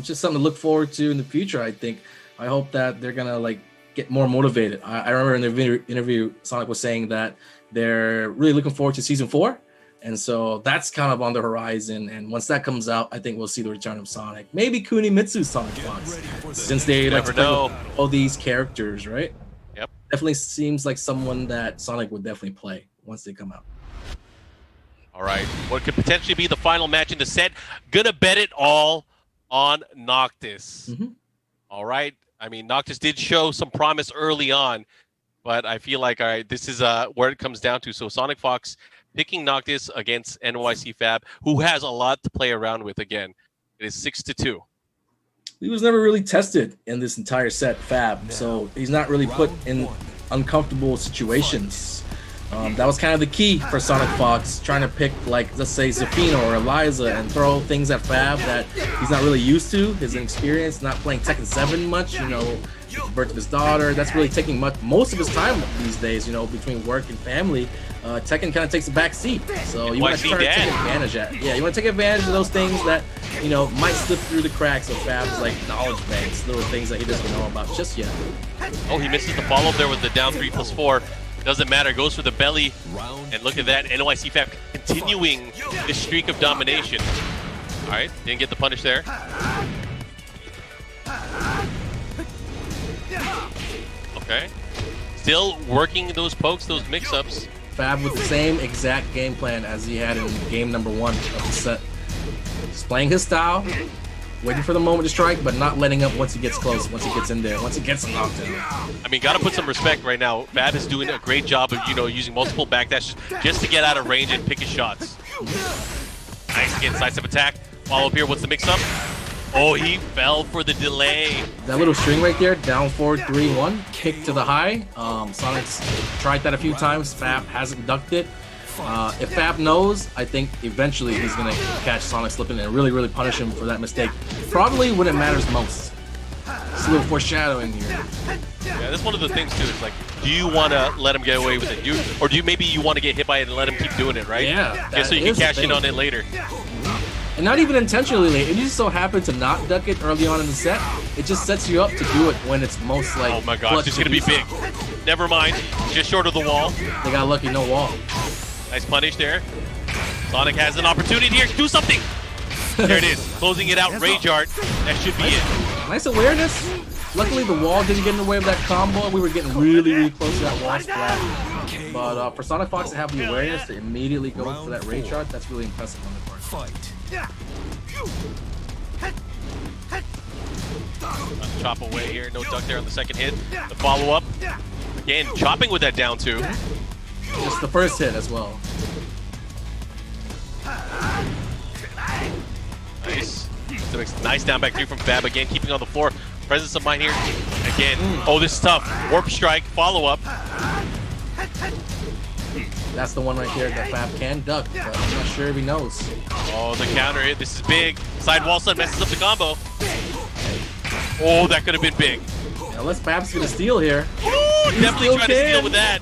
just something to look forward to in the future. I think. I hope that they're gonna like get more motivated. I remember in the interview, Sonic was saying that they're really looking forward to season 4, and so that's kind of on the horizon. And once that comes out, I think we'll see the return of Sonic. Maybe Kunimitsu SonicFox, since they like to play with all these characters, right?
Yep.
Definitely seems like someone that Sonic would definitely play once they come out.
All right, what could potentially be the final match in the set? Gonna bet it all on Noctis. All right. I mean, Noctis did show some promise early on, but I feel like, all right, this is where it comes down to. So SonicFox picking Noctis against NYCFab, who has a lot to play around with again. It is 6-2.
He was never really tested in this entire set, Fab, so he's not really put in uncomfortable situations. That was kind of the key for SonicFox, trying to pick, like, let's say Zafina or Eliza and throw things at Fab that he's not really used to, his inexperience, not playing Tekken 7 much, you know, birth of his daughter. That's really taking most of his time these days, you know, between work and family. Tekken kind of takes a back seat, so you want to try to take advantage of you want to take advantage of those things that, you know, might slip through the cracks of Fab's, like, knowledge banks, little things that he doesn't know about just yet.
Oh, he misses the follow-up there with the down 3+4. Doesn't matter, goes for the belly, and look at that, NYCFab continuing this streak of domination. All right, didn't get the punish there. Okay, still working those pokes, those mix-ups.
Fab with the same exact game plan as he had in game number 1 of the set. Just playing his style, waiting for the moment to strike, but not letting up once he gets close, once he gets in there, once he gets knocked in.
I mean, gotta put some respect right now. Fab is doing a great job of, you know, using multiple backdashes just to get out of range and pick his shots. Nice, again, sidestep attack. Follow up here, what's the mix-up? Oh, he fell for the delay.
That little string right there, down 4-3-1, kick to the high. Sonic's tried that a few times. Fab hasn't ducked it. If Fab knows, I think eventually he's going to catch Sonic slipping and really, really punish him for that mistake. Probably when it matters most. It's a little foreshadowing here.
Yeah, that's one of the things too. Is like, do you want to let him get away with it, or do you maybe you want to get hit by it and let him keep doing it, right?
Yeah,
Just so you can cash in on it later.
And not even intentionally late. If you just so happen to not duck it early on in the set, it just sets you up to do it when it's most like.
Oh my gosh, it's gonna be big. Never mind, just short of the wall.
They got lucky, no wall.
Nice punish there. Sonic has an opportunity here. Do something. There it is, closing it out. Rage Art. That should be it.
Nice awareness. Luckily, the wall didn't get in the way of that combo. We were getting really, really close to that wall splat. But for SonicFox to have the awareness to immediately go for that Rage Art, that's really impressive on the part.
Fight.
Chop away here. No duck there on the second hit. The follow-up. Again, chopping with that down two.
Just the first hit as well.
Nice. Nice down back three from Fab again, keeping on the floor. Presence of mind here. Again. Oh, this is tough. Warp strike. Follow-up.
That's the one right there that Fab can duck, but I'm not sure if he knows.
Oh, the counter hit. This is big. Side wall stun messes up the combo. Oh, that could have been big.
Unless Fab's gonna steal here.
Ooh, definitely trying to steal
can.
with that.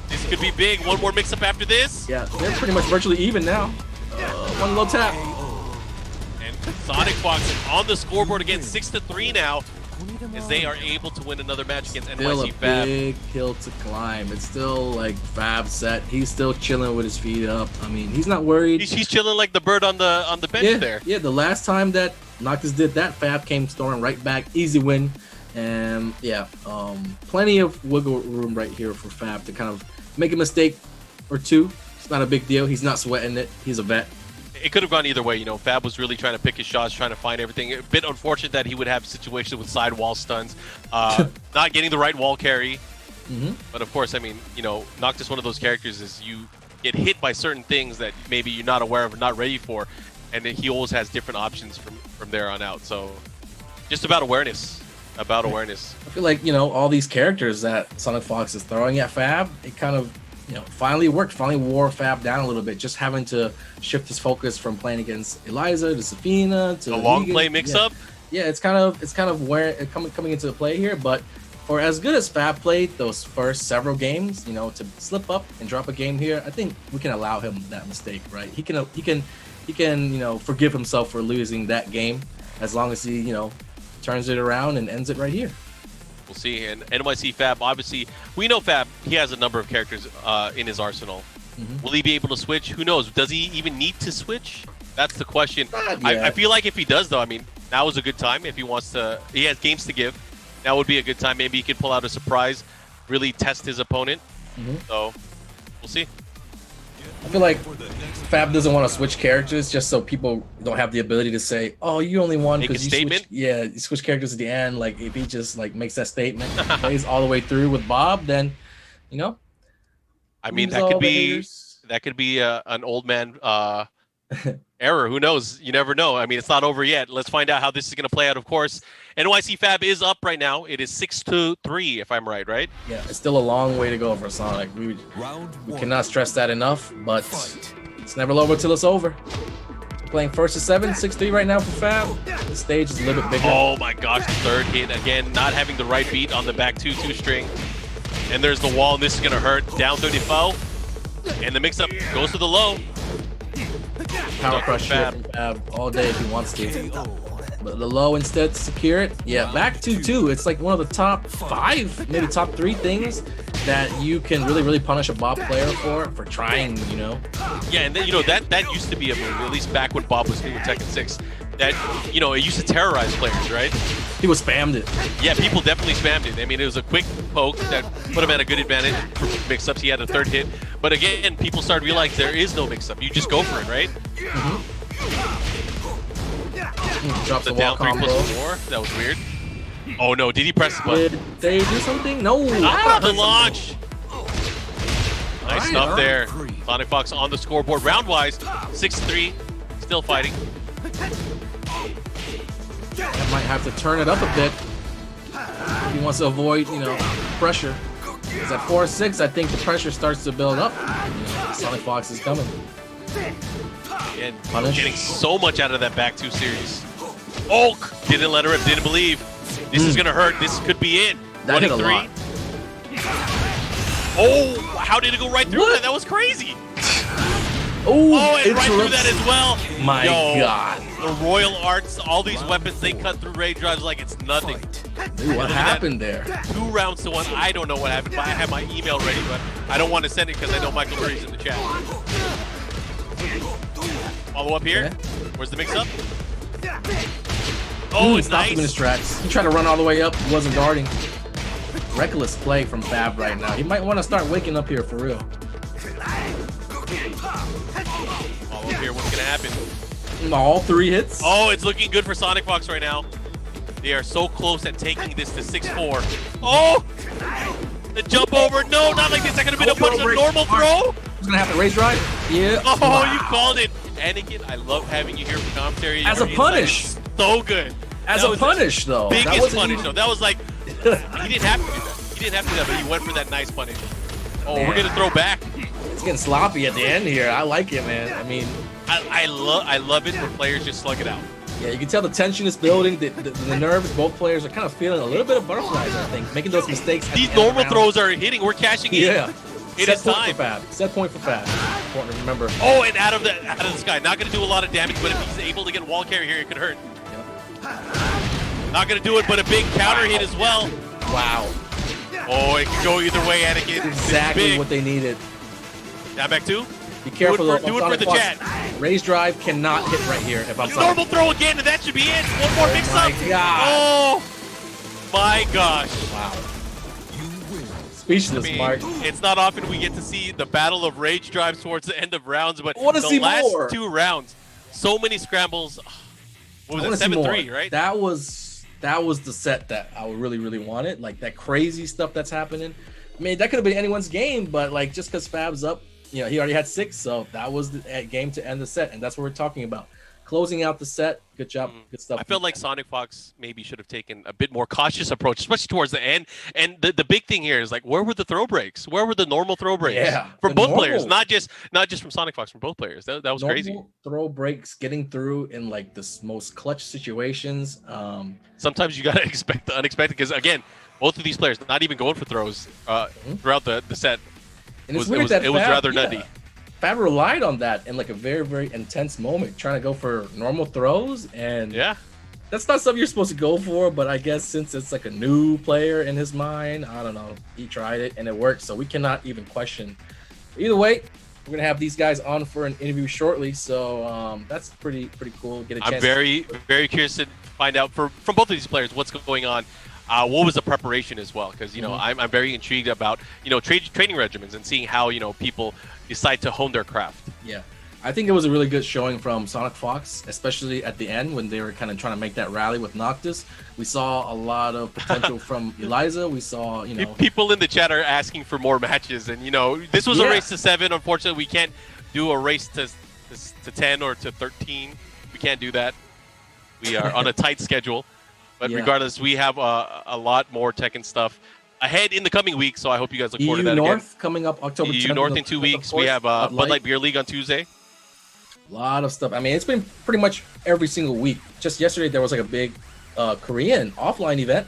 This could be big. One more mix-up after this.
Yeah, they're pretty much virtually even now. One low tap.
And SonicFox on the scoreboard again, 6-3 now, as they are able to win another match against
Still a
NYCFab.
big hill to climb. It's still like Fab set. He's still chilling with his feet up. I mean, he's not worried.
He's chilling like the bird on the bench there.
Yeah, the last time that Noctis did that, Fab came storming right back. Easy win. And yeah, plenty of wiggle room right here for Fab to kind of make a mistake or two. It's not a big deal. He's not sweating it. He's a vet.
It could have gone either way. You know, Fab was really trying to pick his shots, trying to find everything. A bit unfortunate that he would have situations with side wall stuns, not getting the right wall carry. But of course, I mean, you know, Noctis, one of those characters is you get hit by certain things that maybe you're not aware of, not ready for, and then he always has different options from there on out. So just about awareness. About awareness.
I feel like, you know, all these characters that SonicFox is throwing at Fab, it kind of, you know, finally worked, finally wore Fab down a little bit, just having to shift his focus from playing against Eliza to Safina to
a long
Negan.
play mix-up.
Yeah, it's kind of where it coming into play here. But for as good as Fab played those first several games, you know, to slip up and drop a game here, I think we can allow him that mistake, right? He can you know, forgive himself for losing that game as long as he, you know, turns it around and ends it right here.
We'll see. And NYCFab, obviously, we know Fab, he has a number of characters in his arsenal. Will he be able to switch? Who knows? Does he even need to switch? That's the question. I feel like if he does, though, I mean, now is a good time if he wants to. He has games to give. Now would be a good time. Maybe he could pull out a surprise, really test his opponent. So, we'll see.
I feel like Fab doesn't want to switch characters just so people don't have the ability to say, "Oh, you only won because you switched." Yeah, you switch characters at the end. Like if he just like makes that statement, plays all the way through with Bob, then you know.
I mean, that could be an old man error. Who knows? You never know. I mean, it's not over yet. Let's find out how this is going to play out. Of course, NYCFab is up right now. It is 6-3, if I'm right, right?
Yeah, it's still a long way to go for Sonic. We cannot stress that enough, but it's never over till it's over. Playing first to 7, 6-3 right now for Fab. The stage is a little bit bigger.
Oh my gosh, the third hit again, not having the right beat on the back 2-2 string. And there's the wall, and this is gonna hurt. Down 34. And the mix-up goes to the low.
Power crush here from Fab all day if he wants to. But the low instead to secure it. Yeah, back 2-2. It's like one of the top 5, maybe top 3 things that you can really punish a Bob player for trying, you know.
Yeah, and then, you know, that used to be a move, at least back when Bob was new in Tekken 6. That, you know, it used to terrorize players, right?
People spammed it.
Yeah, people definitely spammed it. I mean, it was a quick poke that put him at a good advantage for mix-ups. He had a third hit. But again, people started realizing there is no mix-up. You just go for it, right?
Drops
the
the wall
down 3
combo.
plus 4. That was weird. Oh no, did he press the button?
Did they do something? No.
Not the launch. Nice
Right,
stuff
all
there. SonicFox on the scoreboard. Round-wise, 6-3. Still fighting.
That might have to turn it up a bit if he wants to avoid, you know, pressure. Because at 4-6, I think the pressure starts to build up. You know, SonicFox is coming.
And
Punish.
getting so much out of that back 2 series. Oak didn't let her rip, didn't believe. This is gonna hurt. This could be it.
That hit a
Running
lot.
Oh, how did it go right through
What?
that? That was crazy.
Oh,
And right through that as well.
My
Yo,
God.
The Royal Arts, all these weapons, they cut through rage drives like it's nothing.
Dude, what happened there?
2 rounds to 1. I don't know what happened, but I have my email ready, but I don't want to send it because I know Michael Murray's in the chat. Follow up here.
Okay.
Where's the mix-up?
Oh,
Oh,
stopped him in his
nice.
tracks. He tried to run all the way up. He wasn't guarding. Reckless play from Fab right now. He might want to start waking up here for real.
Follow up here. What's going to happen?
All 3 hits.
Oh, it's looking good for SonicFox right now. They are so close at taking this to 6-4. Oh! The jump over. No, not like this. That could have been a bunch of normal throw.
He's gonna have to raise drive. Yeah.
Oh,
Wow.
you called it. Anakin, I love having you here for commentary.
As
Your
a
insight
punish.
is so good.
As
That
a
was
punish, though. That
Biggest
wasn't
punish,
even-
though. That was like, he didn't have to do that. He didn't have to do that, but he went for that nice punish. Oh,
Man.
we're going to throw back.
It's getting sloppy at the end here. I like it, man. I mean,
I love it when players just slug it out.
yeah, you can tell the tension is building. The nerves, both players are kind of feeling a little bit of butterflies, I think, making those mistakes. at
These
the end of the
normal
round.
throws are hitting. We're cashing in.
Yeah.
It
Set
is
point
time.
for Fab. Set point for Fab. Important to remember.
Oh, and out of the sky. Not going to do a lot of damage, but if he's able to get wall carry here, it could hurt. Not going to do it, but a big counter hit as well.
Wow.
Oh, it could go either way, Anakin. This is
Exactly
big.
what they needed.
Now back 2.
Be careful
Do it
though.
for- do it for the
SonicFox.
chat.
Raise drive cannot hit right here if I'm Sonic.
Normal throw again, and that should be it. One more mix
my
up.
God.
Oh, my gosh.
Wow.
You win.
I
Speechless,
mean,
Mark.
it's not often we get to see the battle of rage drives towards the end of rounds, but
I wanna
the
see
last
more.
2 rounds, so many scrambles. What
I
was
wanna
it?
see
7-3,
more.
right?
That was the set that I really wanted. Like that crazy stuff that's happening. I mean, that could have been anyone's game, but like just because Fab's up, you know, he already had 6, so that was the game to end the set, and that's what we're talking about. Closing out the set. Good job. Good stuff.
I felt like SonicFox maybe should have taken a bit more cautious approach, especially towards the end. And the big thing here is like, where were the throw breaks? Where were the normal throw breaks?
Yeah,
from
the
both
normal-
players, not just from SonicFox, from both players. That was crazy.
Normal throw breaks, getting through in like the most clutch situations.
Sometimes you gotta expect the unexpected because again, both of these players not even going for throws throughout the set.
And it's
It
weird
was-
that
it was
Fab,
rather
yeah,
nutty.
Fab relied on that in like a very intense moment, trying to go for normal throws, and
Yeah.
that's not something you're supposed to go for. But I guess since it's like a new player in his mind, I don't know, he tried it and it worked, so we cannot even question. Either way, we're gonna have these guys on for an interview shortly, so that's pretty cool. Get a chance.
I'm very curious to find out from both of these players what's going on. What was the preparation as well? Because I'm very intrigued about training regimens and seeing how people decide to hone their craft.
Yeah, I think it was a really good showing from SonicFox, especially at the end when they were kind of trying to make that rally with Noctis. We saw a lot of potential from Eliza. We saw,
People in the chat are asking for more matches, and this was a
Yeah.
race to 7. Unfortunately, we can't do a race to 10 or to 13. We can't do that. We are on a tight schedule. But
Yeah.
regardless, we have a lot more Tekken stuff ahead in the coming weeks, so I hope you guys look forward to
EU
that
North coming up October
again.
10th.
EU North in
of
2 weeks.
course,
We have
Bud
Bud Light Beer League on Tuesday.
A lot of stuff. I mean, it's been pretty much every single week. Just yesterday, there was like a big Korean offline event.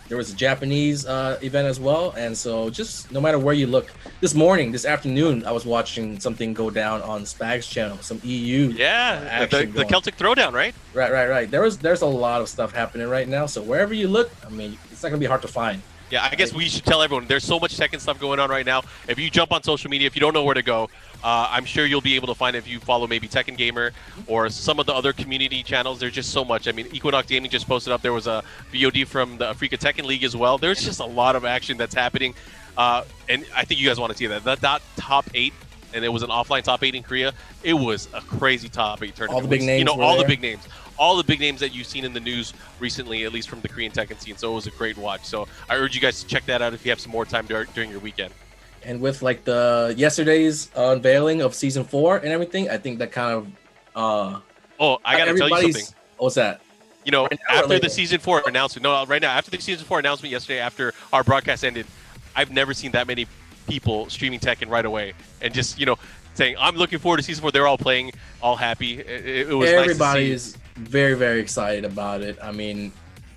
There was a Japanese event as well. And so just no matter where you look, this afternoon, I was watching something go down on Spag's channel, some EU.
Yeah,
action
the
going.
Celtic Throwdown, right?
Right. There's a lot of stuff happening right now. So wherever you look, I mean, it's not going to be hard to find.
Yeah, I guess we should tell everyone there's so much Tekken stuff going on right now. If you jump on social media, if you don't know where to go, I'm sure you'll be able to find it if you follow maybe Tekken Gamer or some of the other community channels. There's just so much. I mean, Equinox Gaming just posted up. There was a VOD from the Africa Tekken League as well. There's just a lot of action that's happening, and I think you guys want to see that. That top 8, and it was an offline top 8 in Korea. It was a crazy top 8 tournament.
All the big names were
all
there.
the big names. All the big names that you've seen in the news recently, at least from the Korean Tekken scene. So it was a great watch. So I urge you guys to check that out if you have some more time during your weekend.
And with like the yesterday's unveiling of season 4 and everything, I think that kind of
Oh, I gotta tell you something.
What's that?
You know,
Right now or
after the
later?
season 4 announcement, right now, after the season 4 announcement yesterday, after our broadcast ended, I've never seen that many people streaming Tekken right away and just saying, "I'm looking forward to season 4." They're all playing, all happy. It was
Everybody
nice to see.
is very excited about it. I mean,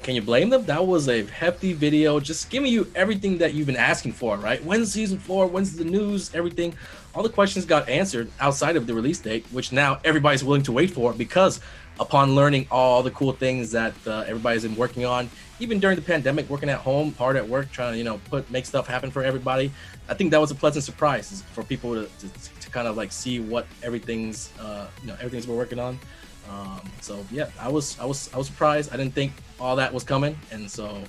can you blame them? That was a hefty video, just giving you everything that you've been asking for, right? When's season 4? When's the news? Everything. All the questions got answered outside of the release date, which now everybody's willing to wait for, because upon learning all the cool things that everybody's been working on, even during the pandemic, working at home, hard at work, trying to, you know, make stuff happen for everybody. I think that was a pleasant surprise for people to kind of like see what everything's everything's been working on. So yeah, I was surprised. I didn't think all that was coming, and so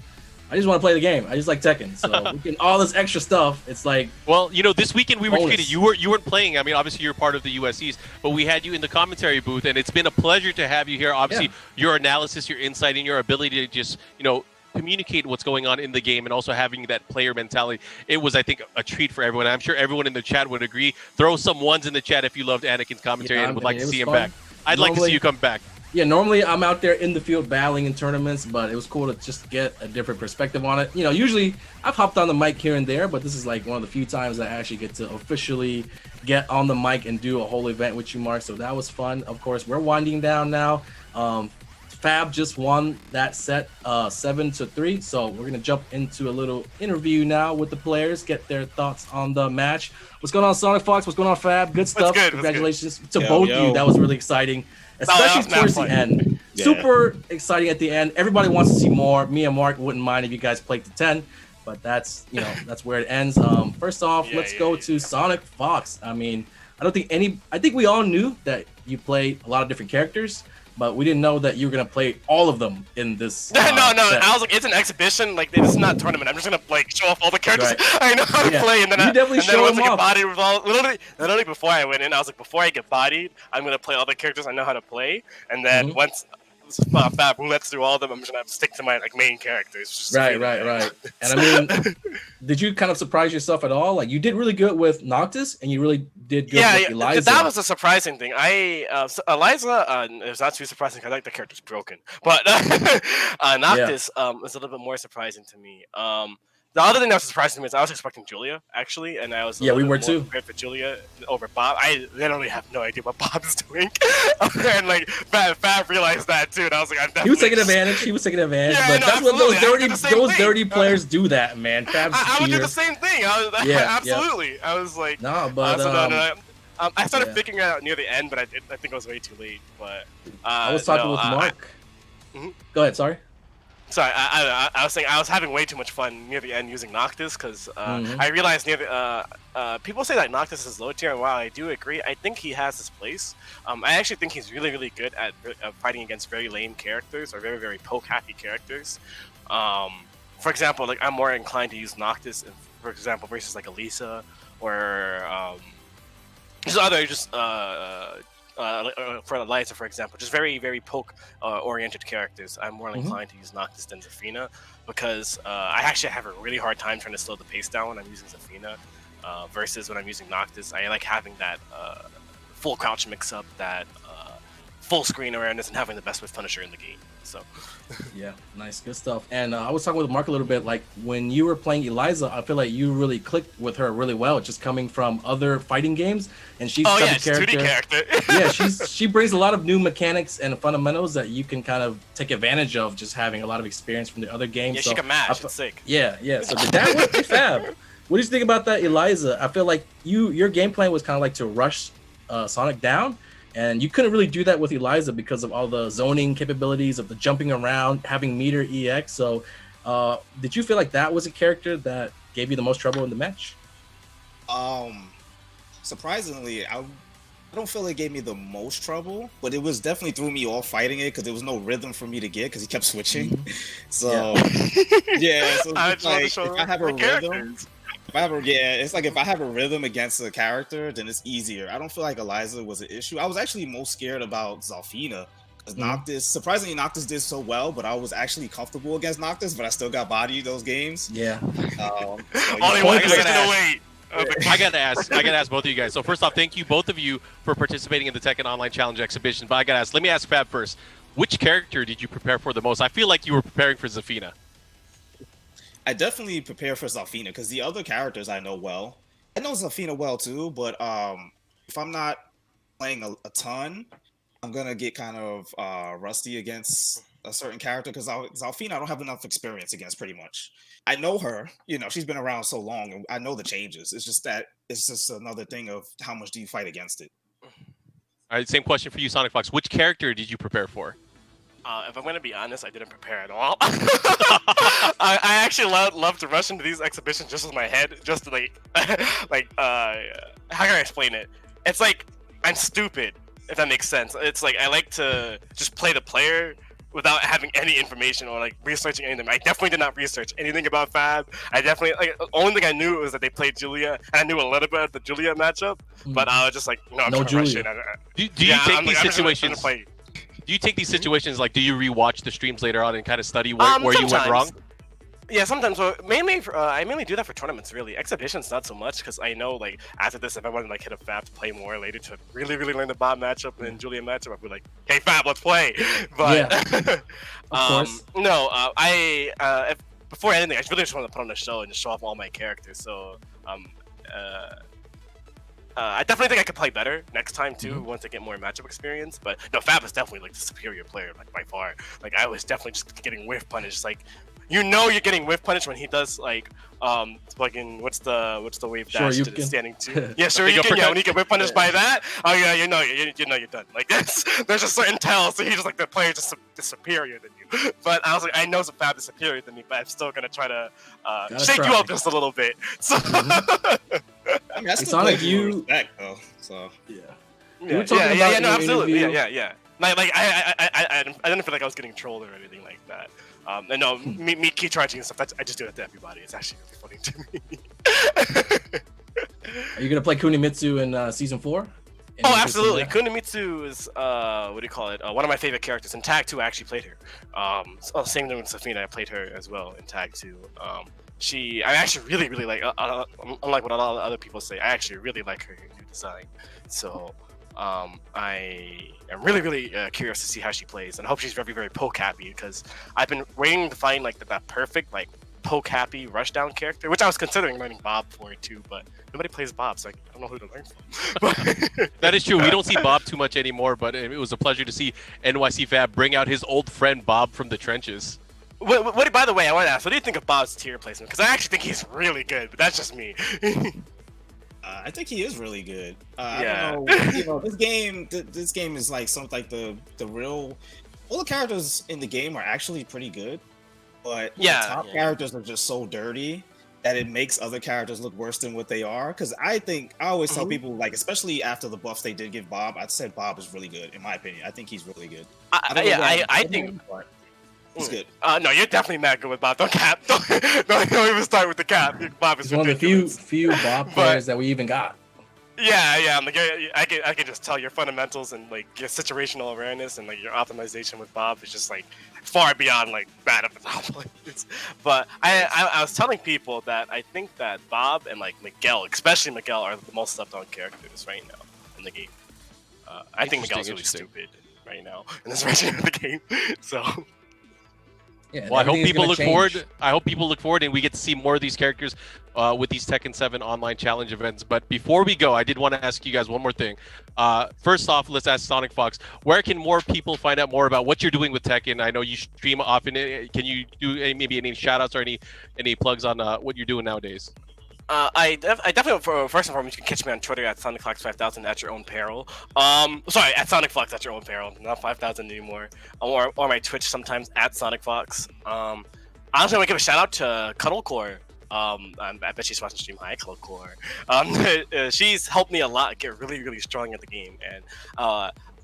I just want to play the game. I just like Tekken, so we can all this extra stuff. It's like,
well, you know, this weekend we were
bonus.
treated. You weren't playing. I mean, obviously you're part of the USCs, but we had you in the commentary booth, and it's been a pleasure to have you here. Obviously, your analysis, your insight, and your ability to just, you know, communicate what's going on in the game, and also having that player mentality. It was, I think, a treat for everyone. I'm sure everyone in the chat would agree. Throw some ones in the chat if you loved Anakin's commentary and would like to see him back. I'd like to see you come back.
Yeah, normally I'm out there in the field battling in tournaments, but it was cool to just get a different perspective on it. You know, usually I've hopped on the mic here and there, but this is like one of the few times I actually get to officially get on the mic and do a whole event with you, Mark. So that was fun. Of course, we're winding down now. Fab just won that set 7-3. So we're going to jump into a little interview now with the players, get their thoughts on the match. What's going on, SonicFox? What's going on, Fab? Good stuff. Congratulations to both of you. That was really exciting, especially towards the end. Yeah. Super exciting at the end. Everybody wants to see more. Me and Mark wouldn't mind if you guys played to 10, but that's, you know, that's where it ends. First off, let's go to SonicFox. I mean, I think we all knew that you play a lot of different characters, but we didn't know that you were gonna play all of them in this.
No.
set.
I was like, it's an exhibition. Like, this is not a tournament. I'm just gonna like show off all the characters I know how to play, and then once I get bodied with all, literally before I went in, I was like, before I get bodied, I'm gonna play all the characters I know how to play, and then once Fab roulette's through all of them, I'm just gonna stick to my like main characters.
Right. And I mean, did you kind of surprise yourself at all? Like, you did really good with Noctis, and you really did good with Eliza.
That was a surprising thing. Eliza, it's not too surprising because I like the character's broken, but Noctis is a little bit more surprising to me. The other thing that was surprising to me is I was expecting Julia, actually, and I was
we were too
prepared for Julia over Bob. I literally have no idea what Bob's doing, and like Fab realized that too, and I was like,
he was taking advantage. But that's what those dirty players do. That man, Fab's
I would do the same thing. Absolutely. I was like, I started figuring it out near the end, but I think it was way too late. But
I was talking with Mark. Go ahead. Sorry.
Sorry, I was saying I was having way too much fun near the end using Noctis, because I realized near the people say that Noctis is low tier, and while I do agree, I think he has his place. I actually think he's really, really good at fighting against very lame characters or very, very poke happy characters. For example, like I'm more inclined to use Noctis, for example, versus like Elisa or for Eliza, for example, just very, very poke oriented characters. I'm more inclined to use Noctis than Zafina, because I actually have a really hard time trying to slow the pace down when I'm using Zafina versus when I'm using Noctis. I like having that full crouch mix up, that full screen awareness, and having the best with Punisher in the game. So
yeah, nice, good stuff. And I was talking with Mark a little bit, like when you were playing Eliza, I feel like you really clicked with her really well, just coming from other fighting games, and she's such a character. She brings a lot of new mechanics and fundamentals that you can kind of take advantage of, just having a lot of experience from the other games.
Yeah, so she can match. It's sick.
Yeah. So did that work with Fab? What do you think about that, Eliza? I feel like your game plan was kind of like to rush Sonic down, and you couldn't really do that with Eliza because of all the zoning capabilities of the jumping around, having meter EX. So did you feel like that was a character that gave you the most trouble in the match?
Surprisingly, I don't feel it gave me the most trouble, but it was definitely threw me off fighting it because there was no rhythm for me to get because he kept switching. So so it's like, if I have a rhythm, it's like if I have a rhythm against a character, then it's easier. I don't feel like Eliza was an issue. I was actually most scared about Zalfina, because Noctis, surprisingly, Noctis did so well, but I was actually comfortable against Noctis, but I still got bodied those games.
Yeah.
I gotta ask both of you guys. So first off, thank you both of you for participating in the Tekken Online Challenge exhibition. But I gotta ask, let me ask Fab first. Which character did you prepare for the most? I feel like you were preparing for Zafina.
I definitely prepare for Zalfina because the other characters I know well. I know Zalfina well too, but if I'm not playing a ton, I'm gonna get kind of rusty against a certain character because Zalfina I don't have enough experience against pretty much. I know her, she's been around so long and I know the changes. It's just that it's just another thing of how much do you fight against it.
All right, same question for you, SonicFox. Which character did you prepare for?
If I'm gonna be honest, I didn't prepare at all. I actually love to rush into these exhibitions just with my head, just to how can I explain it? It's like I'm stupid, if that makes sense. It's like I like to just play the player without having any information or like researching anything. I definitely did not research anything about Fab. I definitely the only thing I knew was that they played Julia, and I knew a little bit of the Julia matchup, but I was just like, no, I'm
No
trying to rush
Julia.
in.
Do you take these situations? Do you take these situations like? Do you rewatch the streams later on and kind of study where you went wrong?
Yeah, sometimes. Well, I mainly do that for tournaments. Really, exhibitions not so much because I know like after this, if I want to like hit a Fab to play more later to really learn the Bob matchup and Julia matchup, I'd be like, hey Fab, let's play. But
of course.
no, before anything, I really just want to put on a show and just show off all my characters. So I definitely think I could play better next time too, once I get more matchup experience. But no, Fab is definitely like the superior player, like by far. Like I was definitely just getting whiff punished. Like you're getting whiff punished when he does like fucking what's the wave dash to the standing two? Yeah, sure you can. Yeah, when you get whiff punished by that, oh yeah, you know you're done. Like there's a certain tell, so he's just like the player just superior than you. But I was like, I know some Fab is superior than me, but I'm still gonna try to shake you up just a little bit. So.
I mean, that's
Sonic, you
respect, though. So
yeah.
No, absolutely, yeah. Like I didn't feel like I was getting trolled or anything like that. And no, me key charging and stuff. I just do it to everybody. It's actually really funny to me.
Are you gonna play Kunimitsu in season 4?
Oh, absolutely. Kunimitsu is what do you call it? One of my favorite characters. In Tag 2, I actually played her. Same thing with Safina. I played her as well in Tag 2. I actually really like, unlike what a lot of other people say, I actually really like her new design. So I am really curious to see how she plays, and I hope she's very poke happy because I've been waiting to find like that perfect like poke happy rushdown character, which I was considering learning Bob for it too, but nobody plays Bob, so I don't know who to learn from.
That is true. We don't see Bob too much anymore, but it was a pleasure to see NYCFab bring out his old friend Bob from the trenches.
By the way, I want to ask, what do you think of Bob's tier placement? Because I actually think he's really good, but that's just me.
I think he is really good.
Yeah.
I don't know, this game is like something like the real. All the characters in the game are actually pretty good, but the top characters are just so dirty that it makes other characters look worse than what they are. Because I always tell people, like, especially after the buffs they did give Bob, I'd say Bob is really good in my opinion. I think he's really good.
I think.
It's good.
No, you're definitely mad good with Bob. Don't cap. Don't even start with the cap. Bob is
one
ridiculous.
of the few Bob players that we even got.
Yeah. Like, I can just tell your fundamentals and like your situational awareness and like your optimization with Bob is just like far beyond like that of the top players. But I was telling people that I think that Bob and like Miguel, especially Miguel, are the most slept on characters right now in the game. I think Miguel's really stupid right now in this version of the game. So.
Yeah,
well, I hope people look forward. I hope people look forward, and we get to see more of these characters with these Tekken 7 online challenge events. But before we go, I did want to ask you guys one more thing. First off, let's ask SonicFox, where can more people find out more about what you're doing with Tekken? I know you stream often. Can you do maybe any shout-outs or any plugs on what you're doing nowadays?
I definitely, first and foremost, you can catch me on Twitter at SonicFox5000 at your own peril. Sorry, at SonicFox at your own peril, not 5000 anymore. Or my Twitch sometimes at SonicFox. Honestly, I want to give a shout out to Cuddlecore. I bet she's watching stream. Hi, Cuddlecore. She's helped me a lot get really strong at the game, and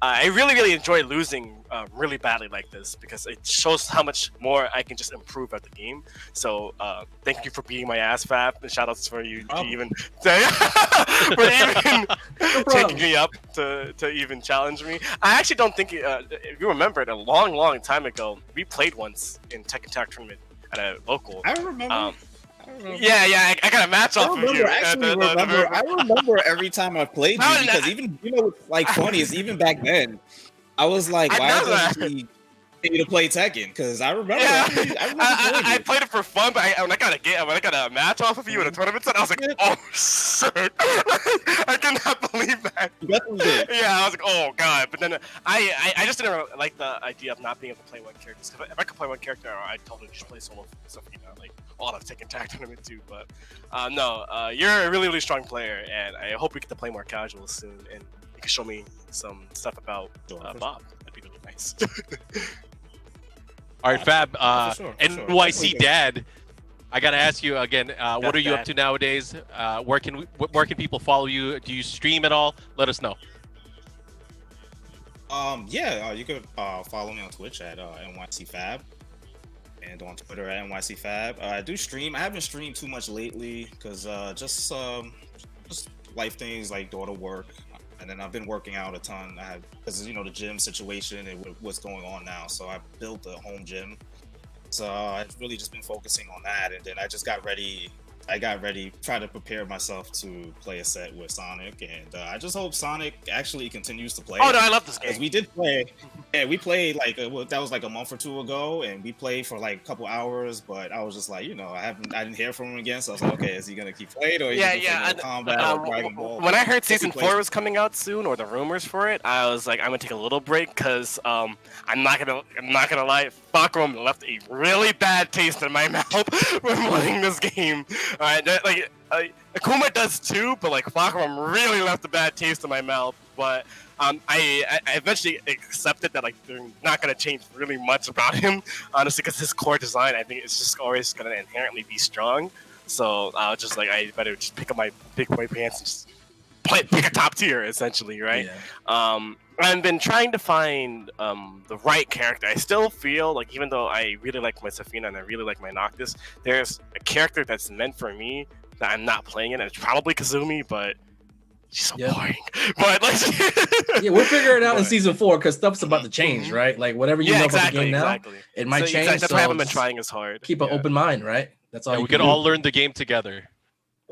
I really enjoy losing really badly like this because it shows how much more I can just improve at the game. So thank you for beating my ass, Fab, and shout outs for you even taking me up to even challenge me. I actually don't think if you remember it a long time ago, we played once in Tekken Tag tournament at a local.
I remember.
Yeah, I got a match off of you.
I remember every time I played you because even what's like funny is even back then, I was like, why doesn't he to play Tekken because I remember.
Yeah,
I remember
I played it for fun, but when I got a match off of you in a tournament set, I was like, oh shit! I cannot believe that.
Definitely did.
Yeah, I was like, oh god. But then I just didn't like the idea of not being able to play one character. If I could play one character, I'd totally just play solo stuff, like all of Tekken Tag Tournament too. But no, you're a really, really strong player, and I hope we get to play more casual soon, and you can show me some stuff about Bob. That'd be really nice.
All right, Fab,
for sure.
NYC Dad. I gotta ask you again. What are you up to nowadays? Where can people follow you? Do you stream at all? Let us know.
Yeah, you could follow me on Twitch at NYCFab and on Twitter at NYCFab. I do stream. I haven't streamed too much lately because just life things like daughter work. And then I've been working out a ton. Because the gym situation and what's going on now. So I built a home gym. So I've really just been focusing on that. And then I just got ready. Try to prepare myself to play a set with Sonic, and I just hope Sonic actually continues to play.
Oh no, I love this game.
We did play, yeah, we played that was like a month or two ago, and we played for like a couple hours. But I was just like, I didn't hear from him again, so I was like, okay, is he gonna keep playing or is he gonna play Combat or Dragon Ball?
When I heard Season 4 was coming out soon, or the rumors for it, I was like, I'm gonna take a little break because I'm not gonna lie, Fakrum left a really bad taste in my mouth when playing this game. Akuma does too, but Fakrum really left a bad taste in my mouth. But I eventually accepted that they're not gonna change really much about him, honestly, because his core design I think is just always gonna inherently be strong. So I was just I better just pick up my big boy pants and just pick a top tier essentially, right? Yeah. I've been trying to find the right character. I still feel even though I really like my Safina and I really like my Noctis, there's a character that's meant for me that I'm not playing it, and it's probably Kazumi, but she's so boring. But
yeah, we'll figure it out in Season 4 because stuff's about to change, right? Whatever you know about the game now, it might change.
That's why I haven't been trying as hard.
Keep an open mind, right? That's all.
We could all learn the game together.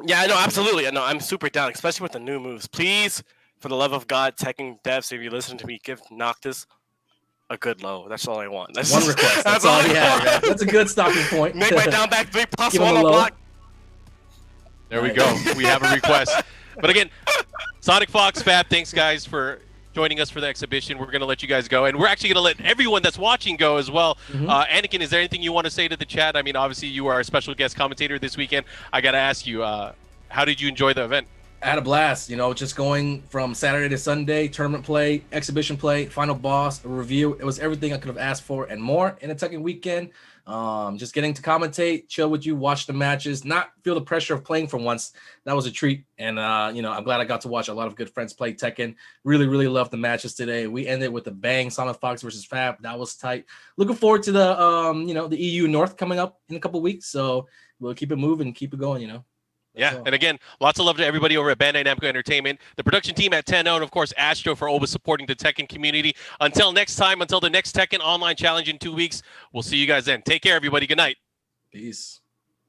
Yeah, no, absolutely. No, I'm super down, especially with the new moves. Please, for the love of God, Tekken devs, if you listen to me, give Noctis a good low. That's all I want. That's
one request. That's all you have. Yeah. That's a good stopping point.
Make my down back 3 plus 1 on block.
There we go. We have a request. But again, SonicFox, Fab, thanks guys for joining us for the exhibition. We're going to let you guys go. And we're actually going to let everyone that's watching go as well. Anakin, is there anything you want to say to the chat? I mean, obviously you are our special guest commentator this weekend. I got to ask you, how did you enjoy the event?
I had a blast, just going from Saturday to Sunday, tournament play, exhibition play, final boss, a review. It was everything I could have asked for and more in a Tekken weekend. Just getting to commentate, chill with you, watch the matches, not feel the pressure of playing for once. That was a treat. And, I'm glad I got to watch a lot of good friends play Tekken. Really, really loved the matches today. We ended with a bang, SonicFox versus Fab. That was tight. Looking forward to the, the EU North coming up in a couple weeks. So we'll keep it moving, keep it going,
Yeah, and again, lots of love to everybody over at Bandai Namco Entertainment, the production team at 10-0, and of course, Astro for always supporting the Tekken community. Until next time, until the next Tekken Online Challenge in 2 weeks, we'll see you guys then. Take care, everybody. Good night.
Peace.